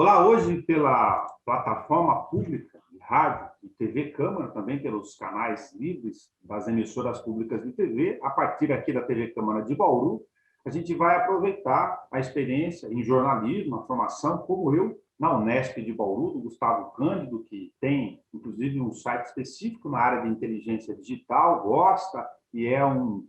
Olá, hoje pela plataforma pública de rádio e TV Câmara, também pelos canais livres das emissoras públicas de TV, a partir aqui da TV Câmara de Bauru, a gente vai aproveitar a experiência em jornalismo, a formação, como eu, na Unesp de Bauru, do Gustavo Cândido, que tem, inclusive, um site específico na área de inteligência digital, gosta e é o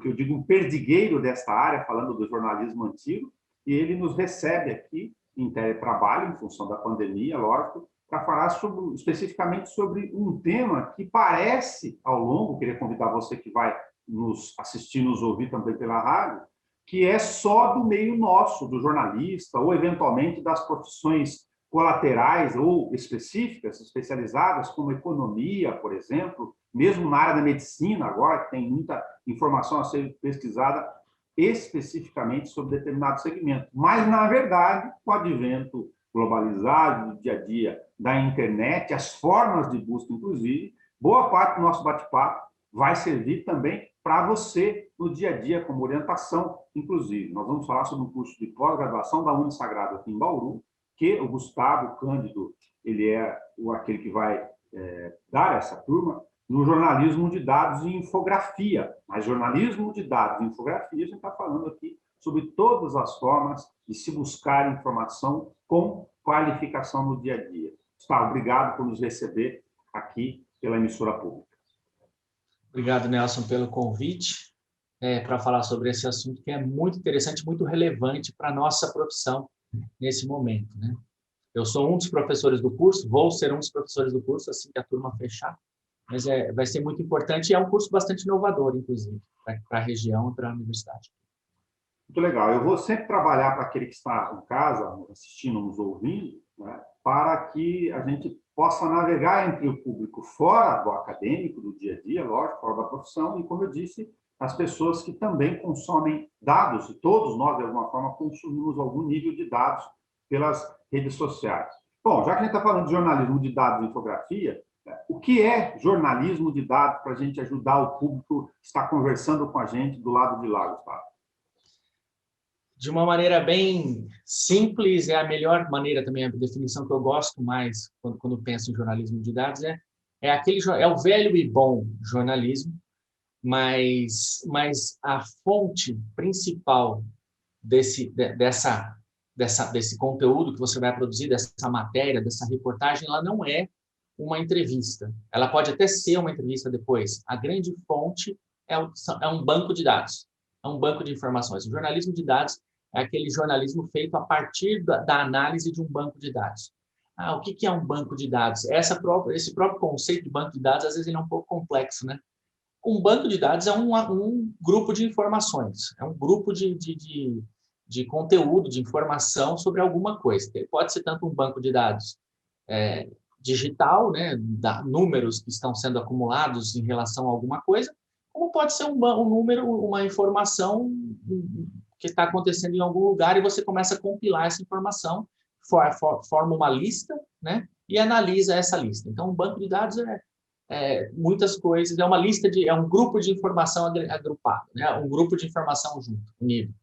que eu digo, um perdigueiro desta área, falando do jornalismo antigo, e ele nos recebe aqui em teletrabalho, em função da pandemia, lógico, para falar especificamente sobre um tema que parece, ao longo, queria convidar você que vai nos assistir, nos ouvir também pela rádio, que é só do meio nosso, do jornalista, ou eventualmente das profissões colaterais ou específicas, especializadas, como economia, por exemplo, mesmo na área da medicina agora, que tem muita informação a ser pesquisada especificamente sobre determinado segmento. Mas, na verdade, com o advento globalizado do dia a dia da internet, as formas de busca, inclusive, boa parte do nosso bate-papo vai servir também para você no dia a dia, como orientação, inclusive. Nós vamos falar sobre um curso de pós-graduação da Unisagrado aqui em Bauru, que o Gustavo Cândido, ele é aquele que vai dar essa turma, no jornalismo de dados e infografia. Mas jornalismo de dados e infografia, a gente está falando aqui sobre todas as formas de se buscar informação com qualificação no dia a dia. Gustavo, obrigado por nos receber aqui pela emissora pública. Obrigado, Nelson, pelo convite para falar sobre esse assunto que é muito interessante, muito relevante para a nossa profissão nesse momento, né? Eu sou um dos professores do curso, vou ser um dos professores do curso assim que a turma fechar, mas vai ser muito importante e é um curso bastante inovador, inclusive, para a região e para a universidade. Muito legal. Eu vou sempre trabalhar para aquele que está em casa, assistindo, nos ouvindo, né, para que a gente possa navegar entre o público fora do acadêmico, do dia a dia, lógico, fora da profissão, e, como eu disse, as pessoas que também consomem dados, e todos nós, de alguma forma, consumimos algum nível de dados pelas redes sociais. Bom, já que a gente está falando de jornalismo de dados e infografia, o que é jornalismo de dados para a gente ajudar o público que está conversando com a gente do lado de lá, Gustavo? De uma maneira bem simples, é a melhor maneira também, a definição que eu gosto mais quando penso em jornalismo de dados é o velho e bom jornalismo, mas a fonte principal desse conteúdo que você vai produzir, dessa matéria, dessa reportagem, ela não é uma entrevista. Ela pode até ser uma entrevista depois. A grande fonte é um banco de dados, é um banco de informações. O jornalismo de dados é aquele jornalismo feito a partir da análise de um banco de dados. O que é um banco de dados? Esse próprio conceito de banco de dados, às vezes, ele é um pouco complexo, né? Um banco de dados é um grupo de informações, é um grupo de conteúdo, de informação sobre alguma coisa. Ele pode ser tanto um banco de dados digital, né, números que estão sendo acumulados em relação a alguma coisa, como pode ser um número, uma informação que está acontecendo em algum lugar e você começa a compilar essa informação, forma uma lista, né, e analisa essa lista. Então, um banco de dados muitas coisas, é uma lista é um grupo de informação agrupado, né, um grupo de informação junto, unido.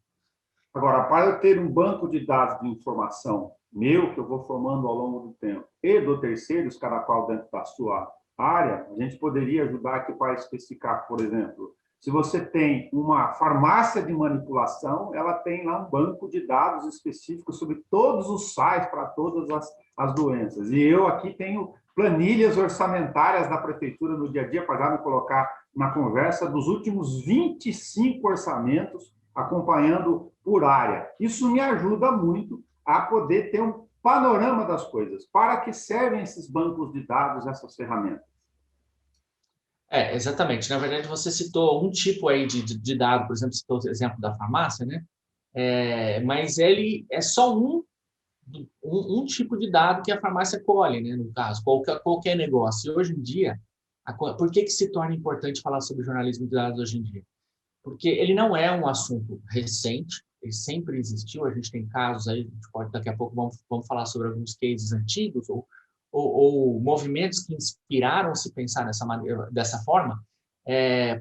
Agora, para eu ter um banco de dados de informação meu, que eu vou formando ao longo do tempo, e do terceiros, cada qual dentro da sua área, a gente poderia ajudar aqui para especificar, por exemplo, se você tem uma farmácia de manipulação, ela tem lá um banco de dados específico sobre todos os sais para todas as doenças. E eu aqui tenho planilhas orçamentárias da prefeitura no dia a dia, para já me colocar na conversa, dos últimos 25 orçamentos, acompanhando por área. Isso me ajuda muito a poder ter um panorama das coisas. Para que servem esses bancos de dados, essas ferramentas? Exatamente. Na verdade, você citou um tipo aí de dado, por exemplo, citou o exemplo da farmácia, né? Mas ele é só um tipo de dado que a farmácia colhe, né? No caso, qualquer negócio. E hoje em dia, por que se torna importante falar sobre jornalismo de dados hoje em dia? Porque ele não é um assunto recente, ele sempre existiu, a gente tem casos aí, a gente pode, daqui a pouco vamos falar sobre alguns cases antigos, ou movimentos que inspiraram-se a pensar dessa forma,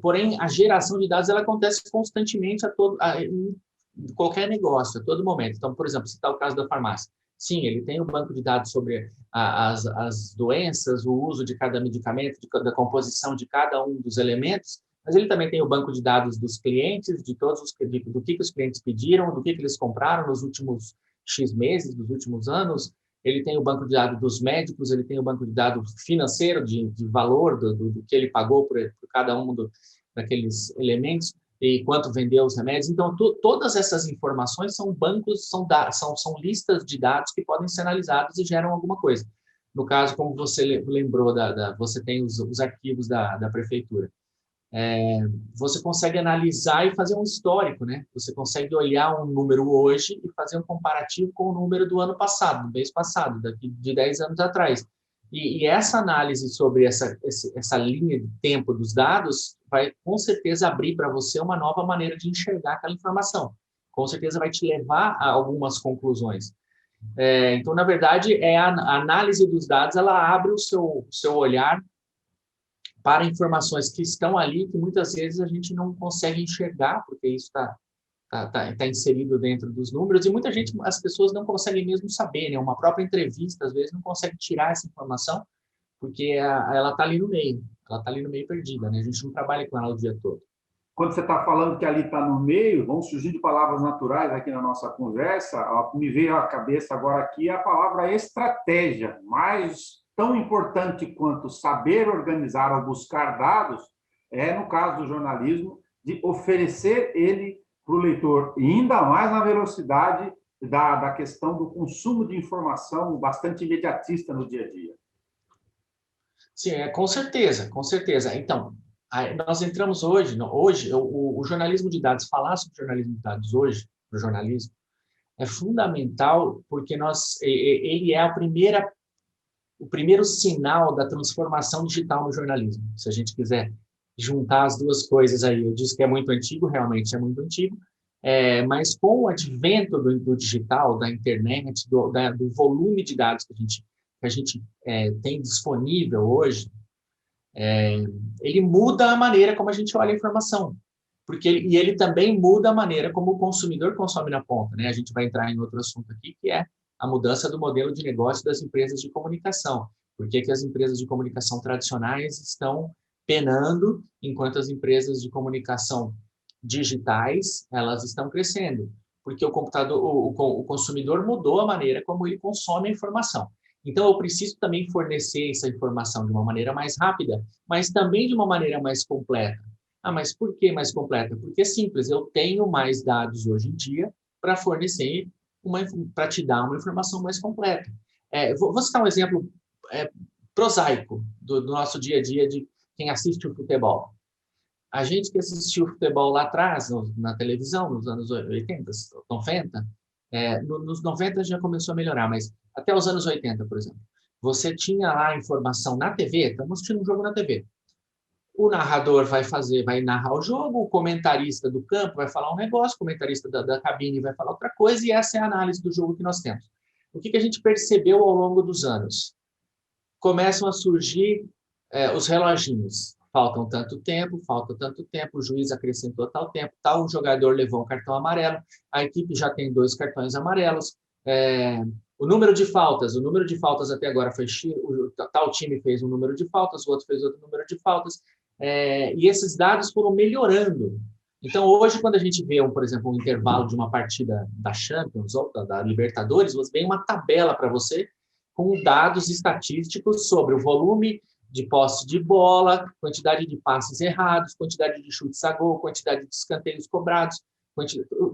porém, a geração de dados ela acontece constantemente em qualquer negócio, a todo momento. Então, por exemplo, citar o caso da farmácia. Sim, ele tem um banco de dados sobre as doenças, o uso de cada medicamento, da composição de cada um dos elementos, mas ele também tem o banco de dados dos clientes, de todos do que os clientes pediram, do que eles compraram nos últimos X meses, nos últimos anos. Ele tem o banco de dados dos médicos, ele tem o banco de dados financeiro, de valor do que ele pagou por cada um daqueles elementos e quanto vendeu os remédios. Então, todas essas informações são bancos, são listas de dados que podem ser analisados e geram alguma coisa. No caso, como você lembrou, você tem os arquivos da prefeitura. Você consegue analisar e fazer um histórico, né? Você consegue olhar um número hoje e fazer um comparativo com o número do ano passado, do mês passado, de 10 anos atrás. E essa análise sobre essa linha de tempo dos dados vai, com certeza, abrir para você uma nova maneira de enxergar aquela informação. Com certeza vai te levar a algumas conclusões. Então, na verdade, a análise dos dados, ela abre o seu olhar para informações que estão ali, que muitas vezes a gente não consegue enxergar, porque isso está inserido dentro dos números, e muita gente, as pessoas não conseguem mesmo saber, né? Uma própria entrevista, às vezes, não consegue tirar essa informação, porque ela está ali no meio, ela está ali no meio perdida, né? A gente não trabalha com ela o dia todo. Quando você está falando que ali está no meio, vão surgindo palavras naturais aqui na nossa conversa, me veio à cabeça agora aqui a palavra estratégia, mas tão importante quanto saber organizar ou buscar dados, no caso do jornalismo, de oferecer ele para o leitor, e ainda mais na velocidade da questão do consumo de informação bastante imediatista no dia a dia. Sim, com certeza, com certeza. Então, nós entramos hoje o jornalismo de dados, falar sobre jornalismo de dados hoje, para o jornalismo, é fundamental, porque ele é o primeiro sinal da transformação digital no jornalismo. Se a gente quiser juntar as duas coisas aí, eu disse que é muito antigo, realmente é muito antigo, mas com o advento do digital, da internet, do volume de dados que a gente tem disponível hoje, ele muda a maneira como a gente olha a informação. E ele também muda a maneira como o consumidor consome na ponta, né? A gente vai entrar em outro assunto aqui, que é a mudança do modelo de negócio das empresas de comunicação. Por que as empresas de comunicação tradicionais estão penando, enquanto as empresas de comunicação digitais, elas estão crescendo? Porque o consumidor mudou a maneira como ele consome a informação. Então, eu preciso também fornecer essa informação de uma maneira mais rápida, mas também de uma maneira mais completa. Mas por que mais completa? Porque é simples, eu tenho mais dados hoje em dia para fornecer, para te dar uma informação mais completa. Vou citar um exemplo prosaico do nosso dia a dia de quem assiste o futebol. A gente que assistiu o futebol lá atrás, na televisão, nos anos 80, 90, nos 90 já começou a melhorar, mas até os anos 80, por exemplo, você tinha lá a informação na TV, estamos assistindo um jogo na TV. O narrador vai narrar o jogo, o comentarista do campo vai falar um negócio, o comentarista da cabine vai falar outra coisa, e essa é a análise do jogo que nós temos. O que a gente percebeu ao longo dos anos? Começam a surgir os reloginhos. Falta tanto tempo, o juiz acrescentou tal tempo, tal jogador levou um cartão amarelo, a equipe já tem 2 cartões amarelos, o número de faltas até agora foi X, tal time fez um número de faltas, o outro fez outro número de faltas, e esses dados foram melhorando. Então, hoje, quando a gente vê, por exemplo, um intervalo de uma partida da Champions ou da Libertadores, você vem uma tabela para você com dados estatísticos sobre o volume de posse de bola, quantidade de passes errados, quantidade de chutes a gol, quantidade de escanteios cobrados.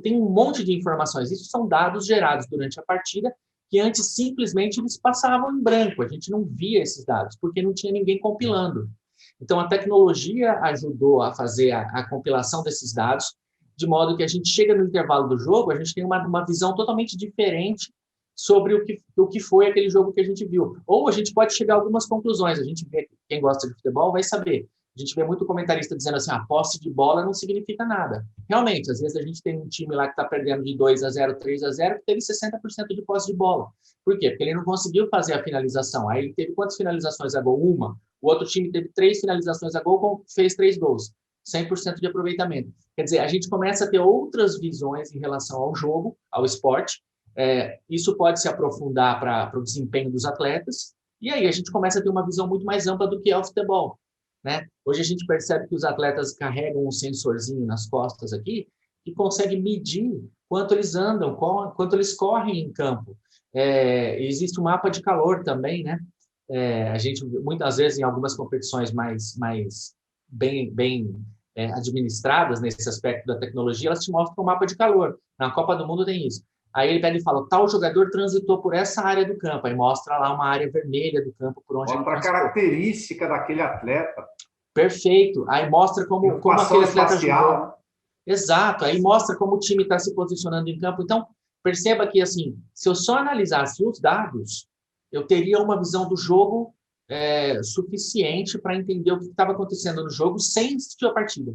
Tem um monte de informações. Isso são dados gerados durante a partida que antes simplesmente eles passavam em branco. A gente não via esses dados, porque não tinha ninguém compilando. Então, a tecnologia ajudou a fazer a compilação desses dados, de modo que a gente chega no intervalo do jogo, a gente tem uma visão totalmente diferente sobre o que foi aquele jogo que a gente viu. Ou a gente pode chegar a algumas conclusões. A gente vê, quem gosta de futebol vai saber. A gente vê muito comentarista dizendo assim, a posse de bola não significa nada. Realmente, às vezes a gente tem um time lá que está perdendo de 2-0, 3-0, que teve 60% de posse de bola. Por quê? Porque ele não conseguiu fazer a finalização. Aí ele teve quantas finalizações a gol? Uma. O outro time teve 3 finalizações a gol, fez 3 gols. 100% de aproveitamento. Quer dizer, a gente começa a ter outras visões em relação ao jogo, ao esporte, Isso pode se aprofundar para o desempenho dos atletas, e aí a gente começa a ter uma visão muito mais ampla do que é o futebol, né? Hoje a gente percebe que os atletas carregam um sensorzinho nas costas aqui e consegue medir quanto eles andam, quanto eles correm em campo. Existe um mapa de calor também, né? A gente, muitas vezes, em algumas competições mais bem administradas nesse aspecto da tecnologia, elas te mostram um mapa de calor. Na Copa do Mundo tem isso. Aí ele pega e fala, tal jogador transitou por essa área do campo. Aí mostra lá uma área vermelha do campo por onde ele Outra transitou. característica daquele atleta. Perfeito. Aí mostra como aquele atleta jogou. Né? Exato. Aí mostra como o time está se posicionando em campo. Então, perceba que, assim, se eu só analisasse os dados, eu teria uma visão do jogo suficiente para entender o que estava acontecendo no jogo sem assistir a partida.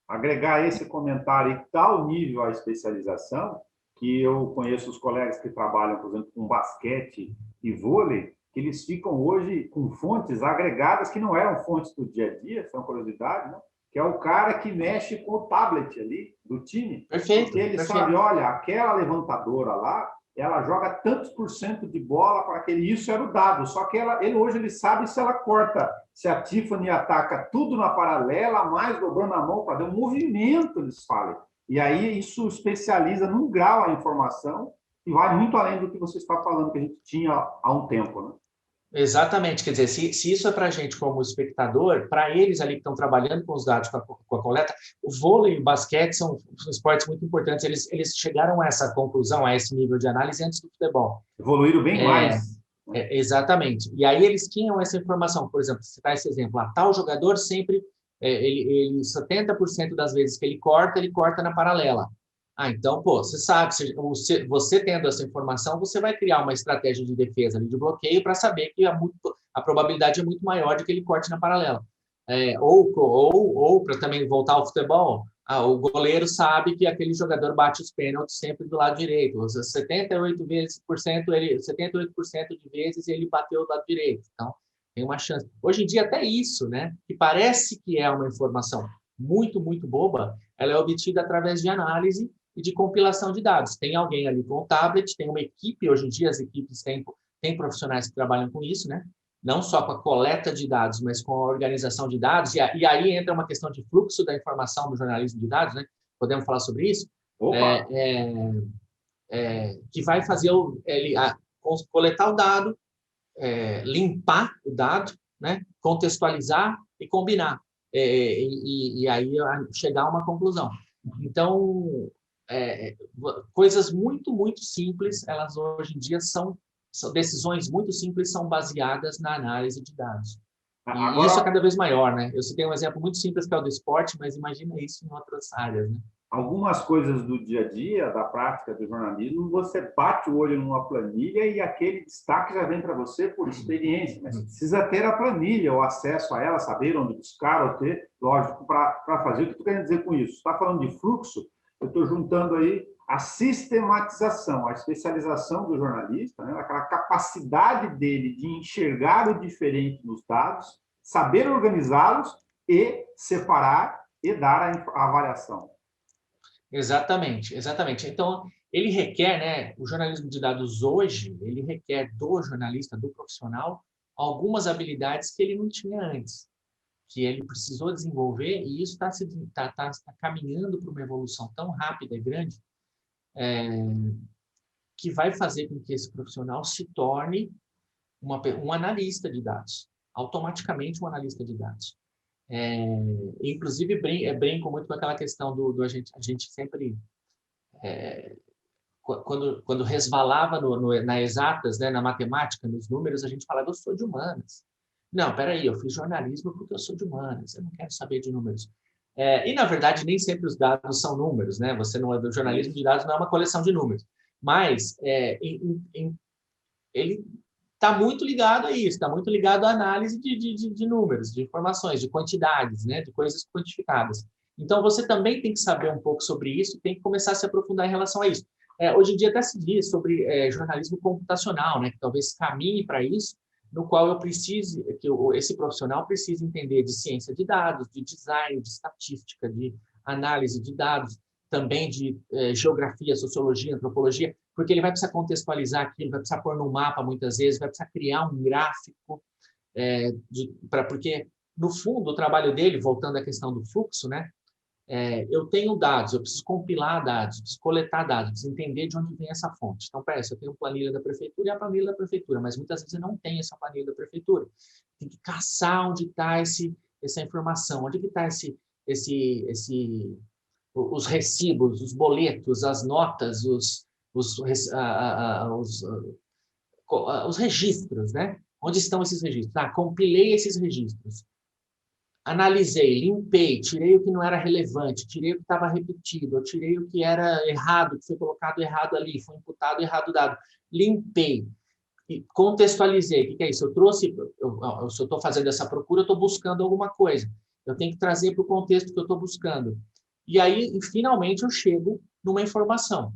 Agregar esse comentário em tal nível à especialização, que eu conheço os colegas que trabalham, por exemplo, com basquete e vôlei, que eles ficam hoje com fontes agregadas que não eram fontes do dia a dia, são curiosidade, né? Que é o cara que mexe com o tablet ali do time. Perfeito. Porque ele sabe, olha, aquela levantadora lá, ela joga tantos % de bola para aquele. Isso era o dado. Só que hoje ele sabe se ela corta, se a Tiffany ataca tudo na paralela, mais dobrando a mão para dar um movimento, eles falam. E aí isso especializa num grau a informação e vai muito além do que você está falando, que a gente tinha há um tempo, né? Exatamente, quer dizer, se isso é para a gente como espectador, para eles ali que estão trabalhando com os dados, com a coleta, o vôlei e o basquete são esportes muito importantes, eles chegaram a essa conclusão, a esse nível de análise antes do futebol. Evoluíram bem mais. Exatamente, e aí eles tinham essa informação, por exemplo, citar esse exemplo, tal jogador sempre, ele 70% das vezes que ele corta na paralela. Então, você sabe, você tendo essa informação, você vai criar uma estratégia de defesa ali, de bloqueio, para saber que a probabilidade é muito maior de que ele corte na paralela. Ou para também voltar ao futebol, o goleiro sabe que aquele jogador bate os pênaltis sempre do lado direito. 78% de vezes ele bateu do lado direito. Então, tem uma chance. Hoje em dia, até isso, né, que parece que é uma informação muito, muito boba, ela é obtida através de análise e de compilação de dados. Tem alguém ali com o tablet, tem uma equipe, hoje em dia as equipes têm profissionais que trabalham com isso, né? Não só com a coleta de dados, mas com a organização de dados, e aí entra uma questão de fluxo da informação do jornalismo de dados, né? Podemos falar sobre isso? Que vai fazer coletar o dado, limpar o dado, né? Contextualizar e combinar, e aí chegar a uma conclusão. Então, coisas muito, muito simples, elas hoje em dia são decisões muito simples, são baseadas na análise de dados. E isso é cada vez maior, né? Eu citei um exemplo muito simples que é o do esporte, mas imagina isso em outras áreas, né? Algumas coisas do dia a dia, da prática do jornalismo, você bate o olho numa planilha e aquele destaque já vem para você por experiência, mas precisa ter a planilha, o acesso a ela, saber onde buscar, ou ter, lógico, para fazer. O que eu estou querendo dizer com isso? Você está falando de fluxo, eu estou juntando aí a sistematização, a especialização do jornalista, né? Aquela capacidade dele de enxergar o diferente nos dados, saber organizá-los e separar e dar a avaliação. Exatamente, exatamente. Então, ele requer, né, o jornalismo de dados hoje, ele requer do jornalista, do profissional, algumas habilidades que ele não tinha antes, que ele precisou desenvolver, e isso está caminhando para uma evolução tão rápida e grande, que vai fazer com que esse profissional se torne um analista de dados, automaticamente um analista de dados. Inclusive, brinco muito com aquela questão do a gente sempre, quando resvalava na exatas, né, na matemática, nos números, a gente falava, eu sou de humanas. Não, peraí, eu fiz jornalismo porque eu sou de humanas, eu não quero saber de números. E, na verdade, nem sempre os dados são números, né? O jornalismo de dados não é uma coleção de números. Mas ele está muito ligado a isso, está muito ligado à análise de números, de informações, de quantidades, né? De coisas quantificadas. Então, você também tem que saber um pouco sobre isso e tem que começar a se aprofundar em relação a isso. Hoje em dia até se diz sobre jornalismo computacional, né? Que talvez caminhe para isso, no qual esse profissional precisa entender de ciência de dados, de design, de estatística, de análise de dados, também de geografia, sociologia, antropologia, porque ele vai precisar contextualizar aquilo, vai precisar pôr no mapa muitas vezes, vai precisar criar um gráfico, porque, no fundo, o trabalho dele, voltando à questão do fluxo, né? Eu tenho dados, eu preciso compilar dados, preciso coletar dados, preciso entender de onde vem essa fonte. Então, peraí, eu tenho planilha da prefeitura e a planilha da prefeitura, mas muitas vezes eu não tenho essa planilha da prefeitura. Tem que caçar onde está essa informação, onde está os recibos, os boletos, as notas, os registros, né? Onde estão esses registros? Compilei esses registros. Analisei, limpei, tirei o que não era relevante, tirei o que estava repetido, eu tirei o que era errado, que foi colocado errado ali, foi imputado errado dado. Limpei, e contextualizei. O que é isso? Se eu estou fazendo essa procura, eu estou buscando alguma coisa. Eu tenho que trazer para o contexto que eu estou buscando. E aí, finalmente, eu chego numa informação.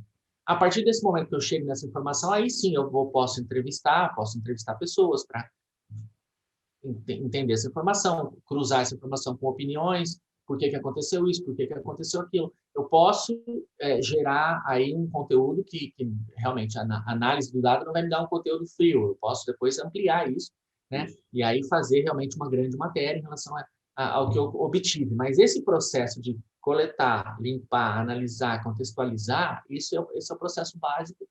A partir desse momento que eu chego nessa informação, aí sim eu posso entrevistar pessoas para entender essa informação, cruzar essa informação com opiniões, por que aconteceu isso, por que aconteceu aquilo. Eu posso gerar aí um conteúdo que realmente a análise do dado não vai me dar um conteúdo frio, eu posso depois ampliar isso, né? E aí fazer realmente uma grande matéria em relação ao que eu obtive. Mas esse processo de coletar, limpar, analisar, contextualizar, esse é o processo básico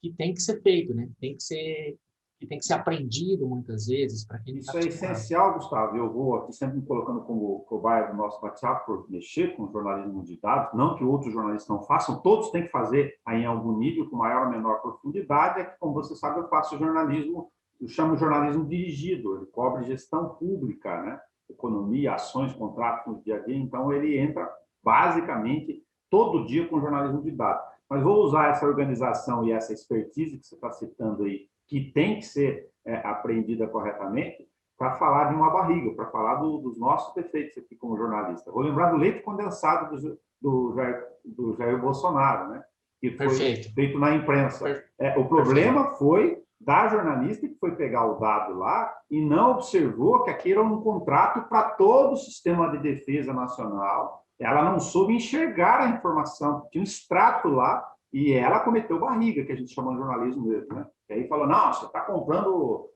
que tem que ser feito, né? Que tem que ser aprendido muitas vezes para quem está Isso é essencial, Gustavo. Eu vou aqui sempre me colocando como cobaia do nosso WhatsApp por mexer com jornalismo de dados, não que outros jornalistas não façam, todos têm que fazer aí em algum nível, com maior ou menor profundidade, é que, como você sabe, eu faço jornalismo, eu chamo jornalismo dirigido, ele cobre gestão pública, né? Economia, ações, contratos no dia a dia, então ele entra basicamente todo dia com jornalismo de dados. Mas vou usar essa organização e essa expertise que você está citando aí, que tem que ser aprendida corretamente, para falar de uma barriga, para falar dos nossos defeitos aqui como jornalista. Vou lembrar do leite condensado do Jair Bolsonaro, né? Que foi feito na imprensa. O problema foi da jornalista que foi pegar o dado lá e não observou que aquilo era um contrato para todo o sistema de defesa nacional. Ela não soube enxergar a informação, tinha um extrato lá, e ela cometeu barriga, que a gente chama de jornalismo mesmo, né? E aí falou, não, você está comprando...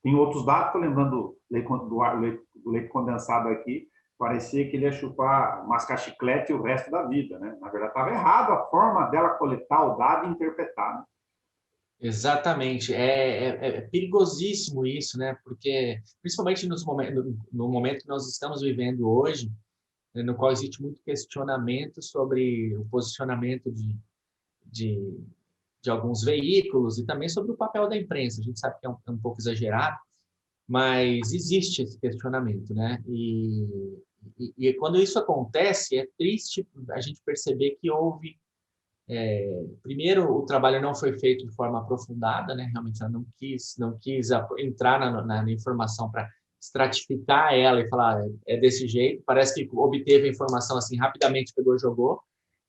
tem outros dados, estou lembrando do leite condensado aqui, parecia que ele ia chupar, mascar chiclete o resto da vida, né? Na verdade, estava errado a forma dela coletar o dado e interpretar, né? Exatamente. É perigosíssimo isso, né? Porque, principalmente no momento que nós estamos vivendo hoje, né, no qual existe muito questionamento sobre o posicionamento de alguns veículos e também sobre o papel da imprensa. A gente sabe que é um pouco exagerado, mas existe esse questionamento, né? E quando isso acontece, é triste a gente perceber que houve... primeiro, o trabalho não foi feito de forma aprofundada, né? Realmente ela não quis entrar na informação para estratificar ela e falar é desse jeito. Parece que obteve a informação assim rapidamente, pegou e jogou.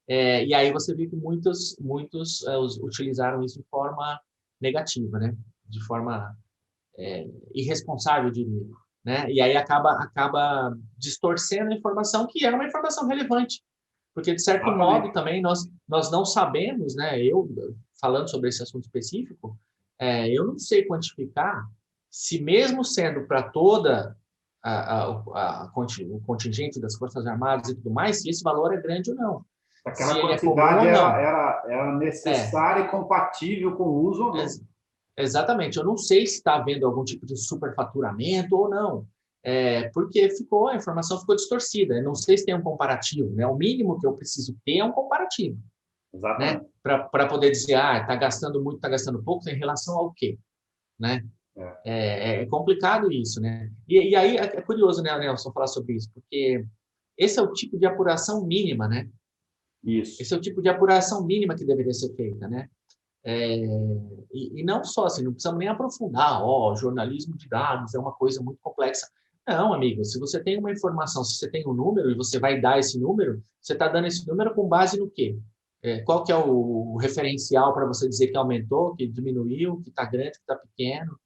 E aí você vê que muitos utilizaram isso de forma negativa, né? De forma irresponsável, eu diria, né? E aí acaba distorcendo a informação que era uma informação relevante, porque de certo modo também nós não sabemos, né? Eu falando sobre esse assunto específico, eu não sei quantificar se mesmo sendo para toda o contingente das Forças Armadas e tudo mais, se esse valor é grande ou não. Aquela quantidade era necessária e compatível com o uso ou não. Exatamente. Eu não sei se está havendo algum tipo de superfaturamento ou não, porque a informação ficou distorcida. Eu não sei se tem um comparativo, né? O mínimo que eu preciso ter é um comparativo, exatamente, né? Para poder dizer, está gastando muito, está gastando pouco, em relação ao quê, né? É complicado isso, né? E aí é curioso, né, Nelson, falar sobre isso, porque esse é o tipo de apuração mínima, né? Isso. Esse é o tipo de apuração mínima que deveria ser feita, né? E não só assim, não precisamos nem aprofundar, jornalismo de dados é uma coisa muito complexa. Não, amigo, se você tem uma informação, se você tem um número e você vai dar esse número, você está dando esse número com base no quê? Qual que é o referencial para você dizer que aumentou, que diminuiu, que está grande, que está pequeno,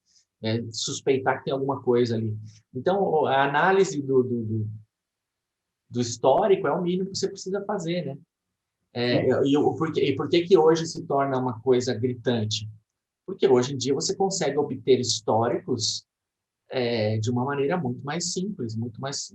suspeitar que tem alguma coisa ali. Então, a análise do histórico é o mínimo que você precisa fazer, né? E por que que hoje se torna uma coisa gritante? Porque hoje em dia você consegue obter históricos de uma maneira muito mais simples, muito mais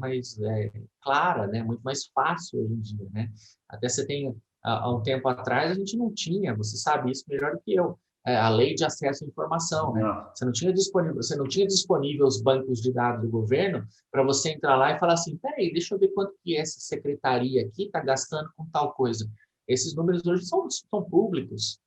clara, né? Muito mais fácil hoje em dia, né? Até você tem, há um tempo atrás, a gente não tinha, você sabe isso melhor do que eu, a lei de acesso à informação, né? Não. Você não tinha disponível os bancos de dados do governo para você entrar lá e falar assim, peraí, deixa eu ver quanto que essa secretaria aqui está gastando com tal coisa. Esses números hoje são públicos,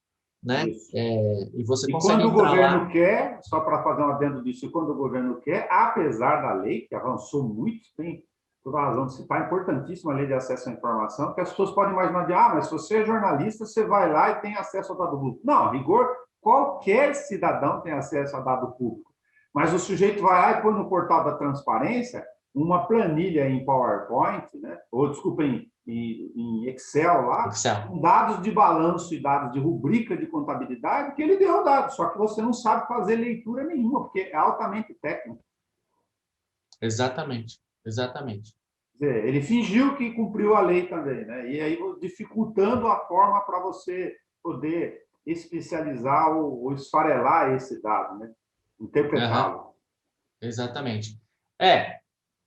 né? Isso. E você E consegue quando o entrar governo lá. quer, só para fazer um adendo disso, e quando o governo quer, apesar da lei, que avançou muito, tem toda a razão de citar, importantíssima a lei de acesso à informação, que as pessoas podem imaginar de, mas se você é jornalista, você vai lá e tem acesso ao dado público. Não, a rigor, qualquer cidadão tem acesso a dado público. Mas o sujeito vai lá e põe no portal da transparência uma planilha em PowerPoint, né? Ou, desculpa, em Excel lá, Excel. com dados de balanço e dados de rubrica de contabilidade, que ele deu dados, só que você não sabe fazer leitura nenhuma, porque é altamente técnico. Exatamente, exatamente. Quer dizer, ele fingiu que cumpriu a lei também, né? E aí dificultando a forma para você poder especializar ou esfarelar esse dado, né? Interpretá-lo. Exatamente.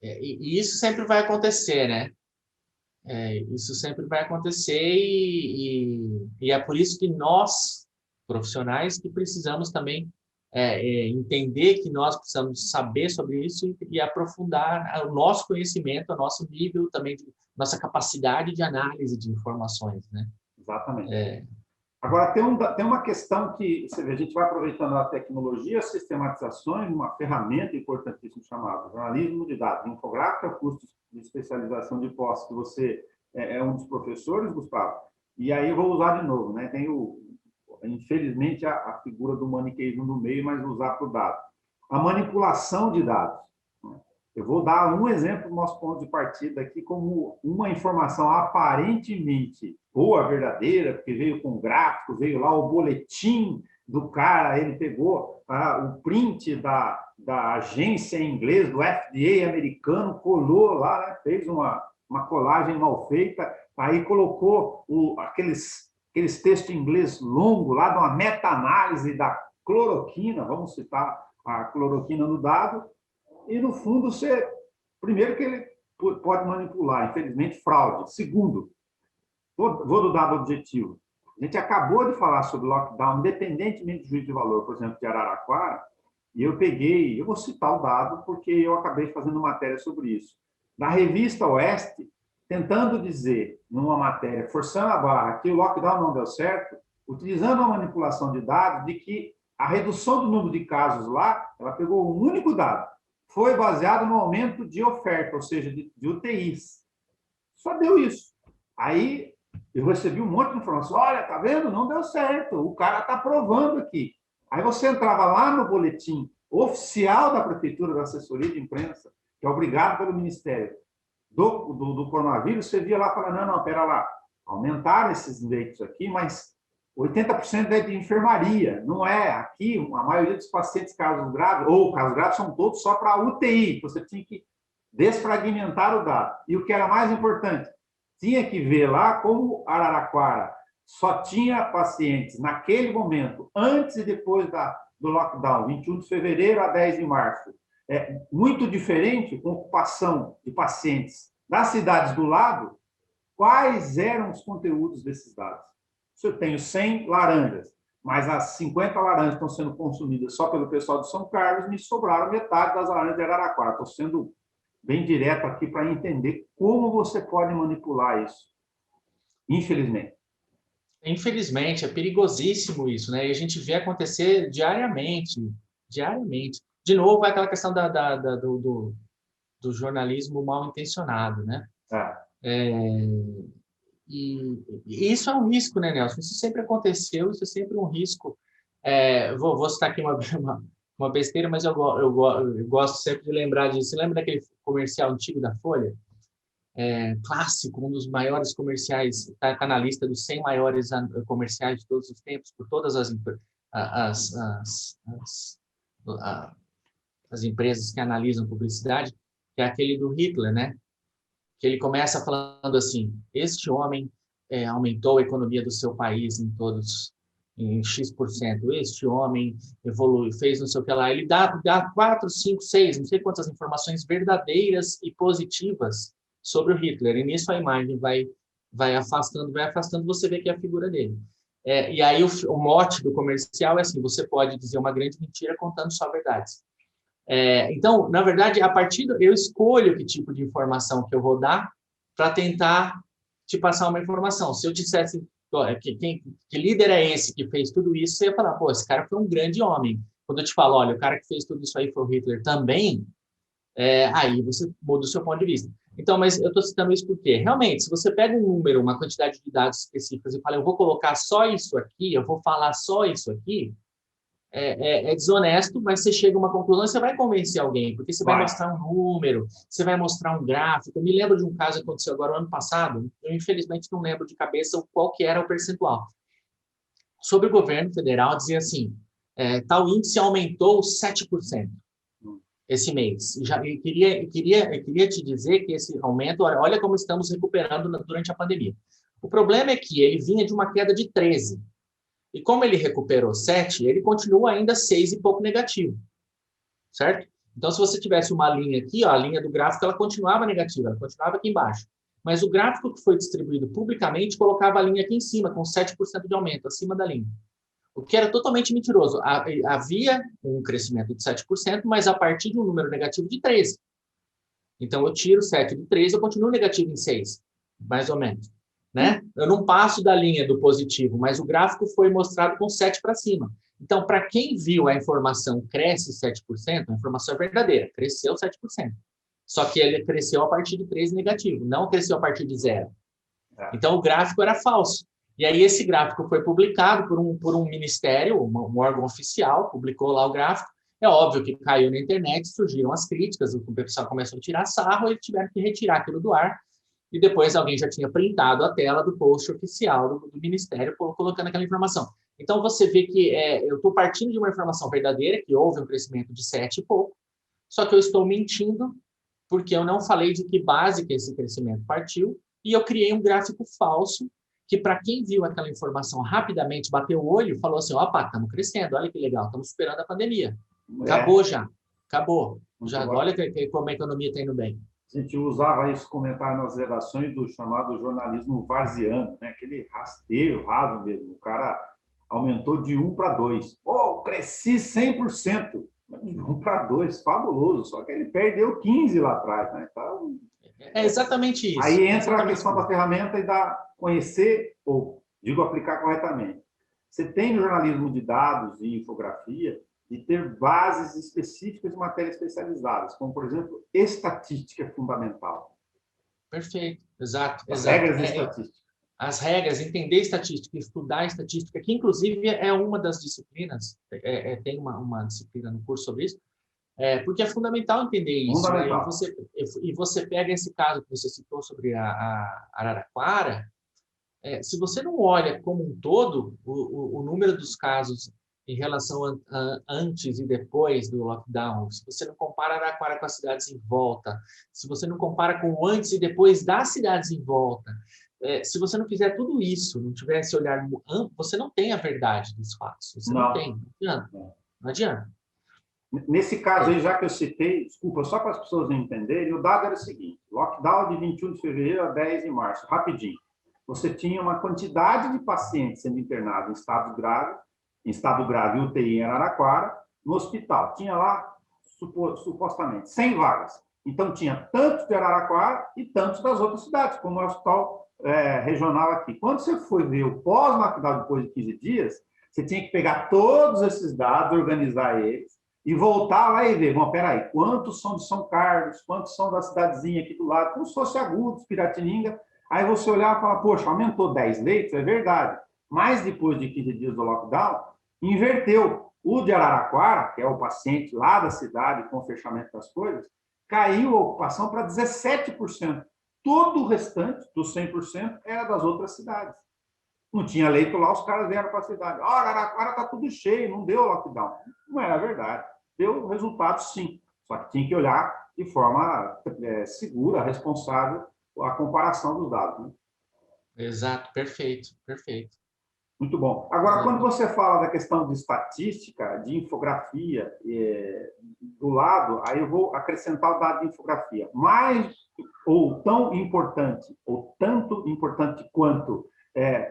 E isso sempre vai acontecer, né? Isso sempre vai acontecer e é por isso que nós, profissionais, que precisamos também entender que nós precisamos saber sobre isso e aprofundar o nosso conhecimento, o nosso nível também, nossa capacidade de análise de informações, né? Exatamente. Agora, tem uma questão que você vê, a gente vai aproveitando a tecnologia, as sistematizações, uma ferramenta importantíssima chamada jornalismo de dados, infográfica, cursos de especialização de pós, que você é um dos professores, Gustavo, e aí eu vou usar de novo, né? Tem, infelizmente, a figura do maniqueísmo no meio, mas vou usar para o dado. A manipulação de dados. Eu vou dar um exemplo do nosso ponto de partida aqui como uma informação aparentemente boa, verdadeira, porque veio com gráfico, veio lá o boletim do cara, ele pegou o print da agência em inglês, do FDA americano, colou lá, né, fez uma colagem mal feita, aí colocou aqueles textos em inglês longo lá, de uma meta-análise da cloroquina, vamos citar a cloroquina no dado, e, no fundo, primeiro que ele pode manipular, infelizmente, fraude. Segundo, vou do dado objetivo. A gente acabou de falar sobre lockdown, independentemente do juízo de valor, por exemplo, de Araraquara, e eu vou citar o dado porque eu acabei fazendo matéria sobre isso. Na revista Oeste, tentando dizer, numa matéria, forçando a barra, que o lockdown não deu certo, utilizando uma manipulação de dados, de que a redução do número de casos lá, ela pegou um único dado, foi baseado no aumento de oferta, ou seja, de UTIs. Só deu isso. Aí eu recebi um monte de informação. Olha, tá vendo? Não deu certo. O cara está provando aqui. Aí você entrava lá no boletim oficial da Prefeitura, da Assessoria de Imprensa, que é obrigado pelo Ministério do Coronavírus, você via lá falando, não, pera lá, aumentaram esses leitos aqui, mas 80% é de enfermaria, não é? Aqui, a maioria dos pacientes casos graves, ou casos graves, são todos só para UTI. Você tinha que desfragmentar o dado. E o que era mais importante, tinha que ver lá como Araraquara só tinha pacientes naquele momento, antes e depois do lockdown, 21 de fevereiro a 10 de março. Muito diferente com ocupação de pacientes das cidades do lado, quais eram os conteúdos desses dados? Se eu tenho 100 laranjas, mas as 50 laranjas estão sendo consumidas só pelo pessoal de São Carlos, me sobraram metade das laranjas de Araraquara. Estou sendo bem direto aqui para entender como você pode manipular isso. Infelizmente. Infelizmente, é perigosíssimo isso, né? E a gente vê acontecer diariamente, diariamente. De novo, é aquela questão do jornalismo mal intencionado, né? E isso é um risco, né, Nelson? Isso sempre aconteceu, isso é sempre um risco. Vou citar aqui uma besteira, mas eu gosto sempre de lembrar disso. Você lembra daquele comercial antigo da Folha? Clássico, um dos maiores comerciais, está na lista dos 100 maiores comerciais de todos os tempos, por todas as empresas que analisam publicidade, que é aquele do Hitler, né? Que ele começa falando assim, este homem aumentou a economia do seu país em X%. Este homem evoluiu, fez não sei o que lá. Ele dá 4, 5, 6, não sei quantas informações verdadeiras e positivas sobre o Hitler. E nisso a imagem vai afastando, você vê que é a figura dele. E aí o mote do comercial é assim, você pode dizer uma grande mentira contando só verdades. Então, na verdade, eu escolho que tipo de informação que eu vou dar para tentar te passar uma informação. Se eu dissesse que líder é esse que fez tudo isso, você ia falar, pô, esse cara foi um grande homem. Quando eu te falo, olha, o cara que fez tudo isso aí foi o Hitler também, aí você muda o seu ponto de vista. Então, mas eu estou citando isso porque, realmente, se você pega um número, uma quantidade de dados específicos e fala, eu vou colocar só isso aqui, eu vou falar só isso aqui, é desonesto, mas você chega a uma conclusão e você vai convencer alguém, porque você vai mostrar um número, você vai mostrar um gráfico. Eu me lembro de um caso que aconteceu agora no ano passado, eu infelizmente não lembro de cabeça qual que era o percentual. Sobre o governo federal, dizia assim, tal índice aumentou 7% esse mês. Eu queria te dizer que esse aumento, olha como estamos recuperando durante a pandemia. O problema é que ele vinha de uma queda de 13%. E como ele recuperou 7, ele continua ainda 6 e pouco negativo, certo? Então, se você tivesse uma linha aqui, ó, a linha do gráfico, ela continuava negativa, ela continuava aqui embaixo. Mas o gráfico que foi distribuído publicamente colocava a linha aqui em cima, com 7% de aumento, acima da linha. O que era totalmente mentiroso. Havia um crescimento de 7%, mas a partir de um número negativo de 13. Então, eu tiro 7 de 13, eu continuo negativo em 6, mais ou menos. Né? Eu não passo da linha do positivo, mas o gráfico foi mostrado com 7 para cima. Então, para quem viu a informação cresce 7%, a informação é verdadeira, cresceu 7%. Só que ele cresceu a partir de 13 negativo, não cresceu a partir de 0. Então, o gráfico era falso. E aí, esse gráfico foi publicado por um ministério, um órgão oficial, publicou lá o gráfico. É óbvio que caiu na internet, surgiram as críticas, o pessoal começou a tirar sarro, eles tiveram que retirar aquilo do ar. E depois alguém já tinha printado a tela do post oficial do Ministério, colocando aquela informação. Então, você vê que eu estou partindo de uma informação verdadeira, que houve um crescimento de 7 e pouco, só que eu estou mentindo, porque eu não falei de que base que esse crescimento partiu, e eu criei um gráfico falso, que para quem viu aquela informação rapidamente, bateu o olho, falou assim, opa, estamos crescendo, olha que legal, estamos superando a pandemia. Acabou já, acabou. Olha como a economia está indo bem. A gente usava esse comentário nas redações do chamado jornalismo varziano, né? Aquele rasteiro, raso mesmo. O cara aumentou de 1 para 2. Pô, cresci 100%. De 1 para 2, fabuloso. Só que ele perdeu 15 lá atrás. Né? Então, é exatamente isso. Aí entra a questão da ferramenta e da conhecer, ou digo aplicar corretamente. Você tem no jornalismo de dados e infografia de ter bases específicas de matérias especializadas, como, por exemplo, estatística fundamental. Perfeito, exato. As regras de estatística. As regras, entender estatística, estudar estatística, que inclusive é uma das disciplinas, tem uma disciplina no curso sobre isso, porque é fundamental entender isso. Fundamental. Né? E você pega esse caso que você citou sobre a Araraquara, se você não olha como um todo, o número dos casos em relação a antes e depois do lockdown, se você não compara Araraquara com as cidades em volta, se você não compara com o antes e depois das cidades em volta, se você não fizer tudo isso, não tiver esse olhar amplo, você não tem a verdade dos fatos. Você não tem. Não adianta. Nesse caso aí, já que eu citei, desculpa, só para as pessoas entenderem, o dado era o seguinte, lockdown de 21 de fevereiro a 10 de março, rapidinho. Você tinha uma quantidade de pacientes sendo internados em estado grave UTI em Araraquara, no hospital. Tinha lá, supostamente, 100 vagas. Então, tinha tantos de Araraquara e tantos das outras cidades, como o hospital regional aqui. Quando você foi ver o pós-lockdown depois de 15 dias, você tinha que pegar todos esses dados, organizar eles, e voltar lá e ver, bom, peraí, quantos são de São Carlos, quantos são da cidadezinha aqui do lado, como se fosse Agudos, Piratininga. Aí você olhar e falar, poxa, aumentou 10 leitos, é verdade. Mas depois de 15 dias do lockdown, inverteu. O de Araraquara, que é o paciente lá da cidade, com o fechamento das coisas, caiu a ocupação para 17%. Todo o restante, dos 100%, era das outras cidades. Não tinha leito lá, os caras vieram para a cidade. Araraquara está tudo cheio, não deu lockdown. Não era verdade. Deu resultado, sim. Só que tinha que olhar de forma segura, responsável, a comparação dos dados. Né? Exato, perfeito, perfeito. Muito bom. Agora, quando você fala da questão de estatística, de infografia, do lado, aí eu vou acrescentar o dado de infografia. Mais ou tão importante, ou tanto importante quanto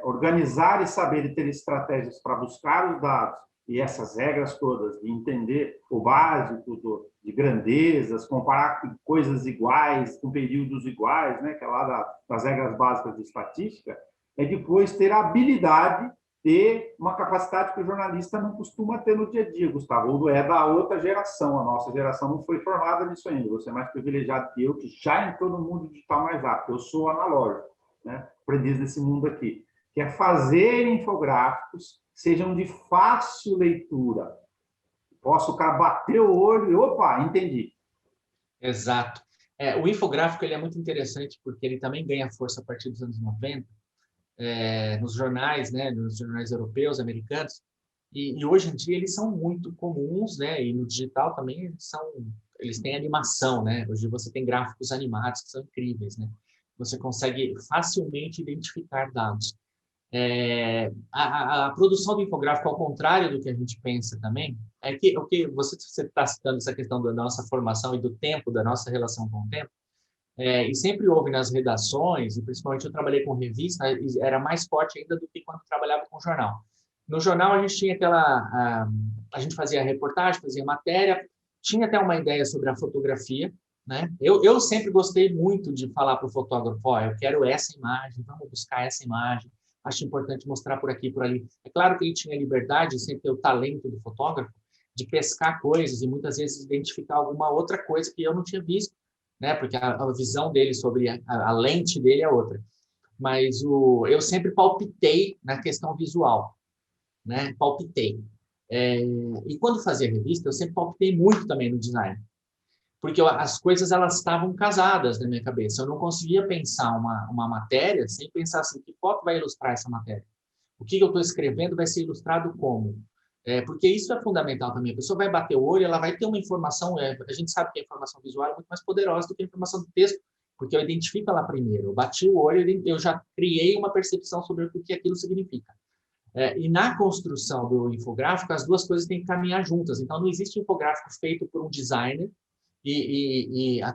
organizar e saber e ter estratégias para buscar os dados e essas regras todas, de entender o básico de grandezas, comparar com coisas iguais, com períodos iguais, né, que é lá das regras básicas de estatística, é depois ter a habilidade ter uma capacidade que o jornalista não costuma ter no dia a dia, Gustavo, ou é da outra geração. A nossa geração não foi formada nisso ainda. Você é mais privilegiado que eu, que já entrou no mundo digital mais rápido. Eu sou analógico, né? Aprendiz desse mundo aqui, que é fazer infográficos que sejam de fácil leitura. Posso o cara bater o olho e, opa, entendi. Exato. O infográfico ele é muito interessante porque ele também ganha força a partir dos anos 90, nos jornais, né, nos jornais europeus, americanos, e hoje em dia eles são muito comuns, né, e no digital também eles têm animação, né, hoje você tem gráficos animados que são incríveis, né, você consegue facilmente identificar dados. A produção do infográfico, ao contrário do que a gente pensa também, é que o que você está citando essa questão da nossa formação e do tempo, da nossa relação com o tempo, e sempre houve nas redações, e principalmente eu trabalhei com revista, era mais forte ainda do que quando trabalhava com jornal. No jornal a gente tinha a gente fazia reportagem, fazia matéria, tinha até uma ideia sobre a fotografia, né? Eu sempre gostei muito de falar para o fotógrafo, eu quero essa imagem, vamos buscar essa imagem, acho importante mostrar por aqui, por ali. É claro que ele tinha liberdade, sempre ter o talento do fotógrafo, de pescar coisas e muitas vezes identificar alguma outra coisa que eu não tinha visto, né? Porque a visão dele sobre a lente dele é outra. Mas eu sempre palpitei na questão visual, né? Palpitei. E quando fazia revista, eu sempre palpitei muito também no design, porque as coisas elas estavam casadas na minha cabeça. Eu não conseguia pensar uma matéria sem pensar assim, que foto vai ilustrar essa matéria? O que eu estou escrevendo vai ser ilustrado como? Porque isso é fundamental também. A pessoa vai bater o olho, ela vai ter uma informação. A gente sabe que a informação visual é muito mais poderosa do que a informação do texto, porque eu identifico ela primeiro. Eu bati o olho, eu já criei uma percepção sobre o que aquilo significa. E na construção do infográfico, as duas coisas têm que caminhar juntas. Então, não existe infográfico feito por um designer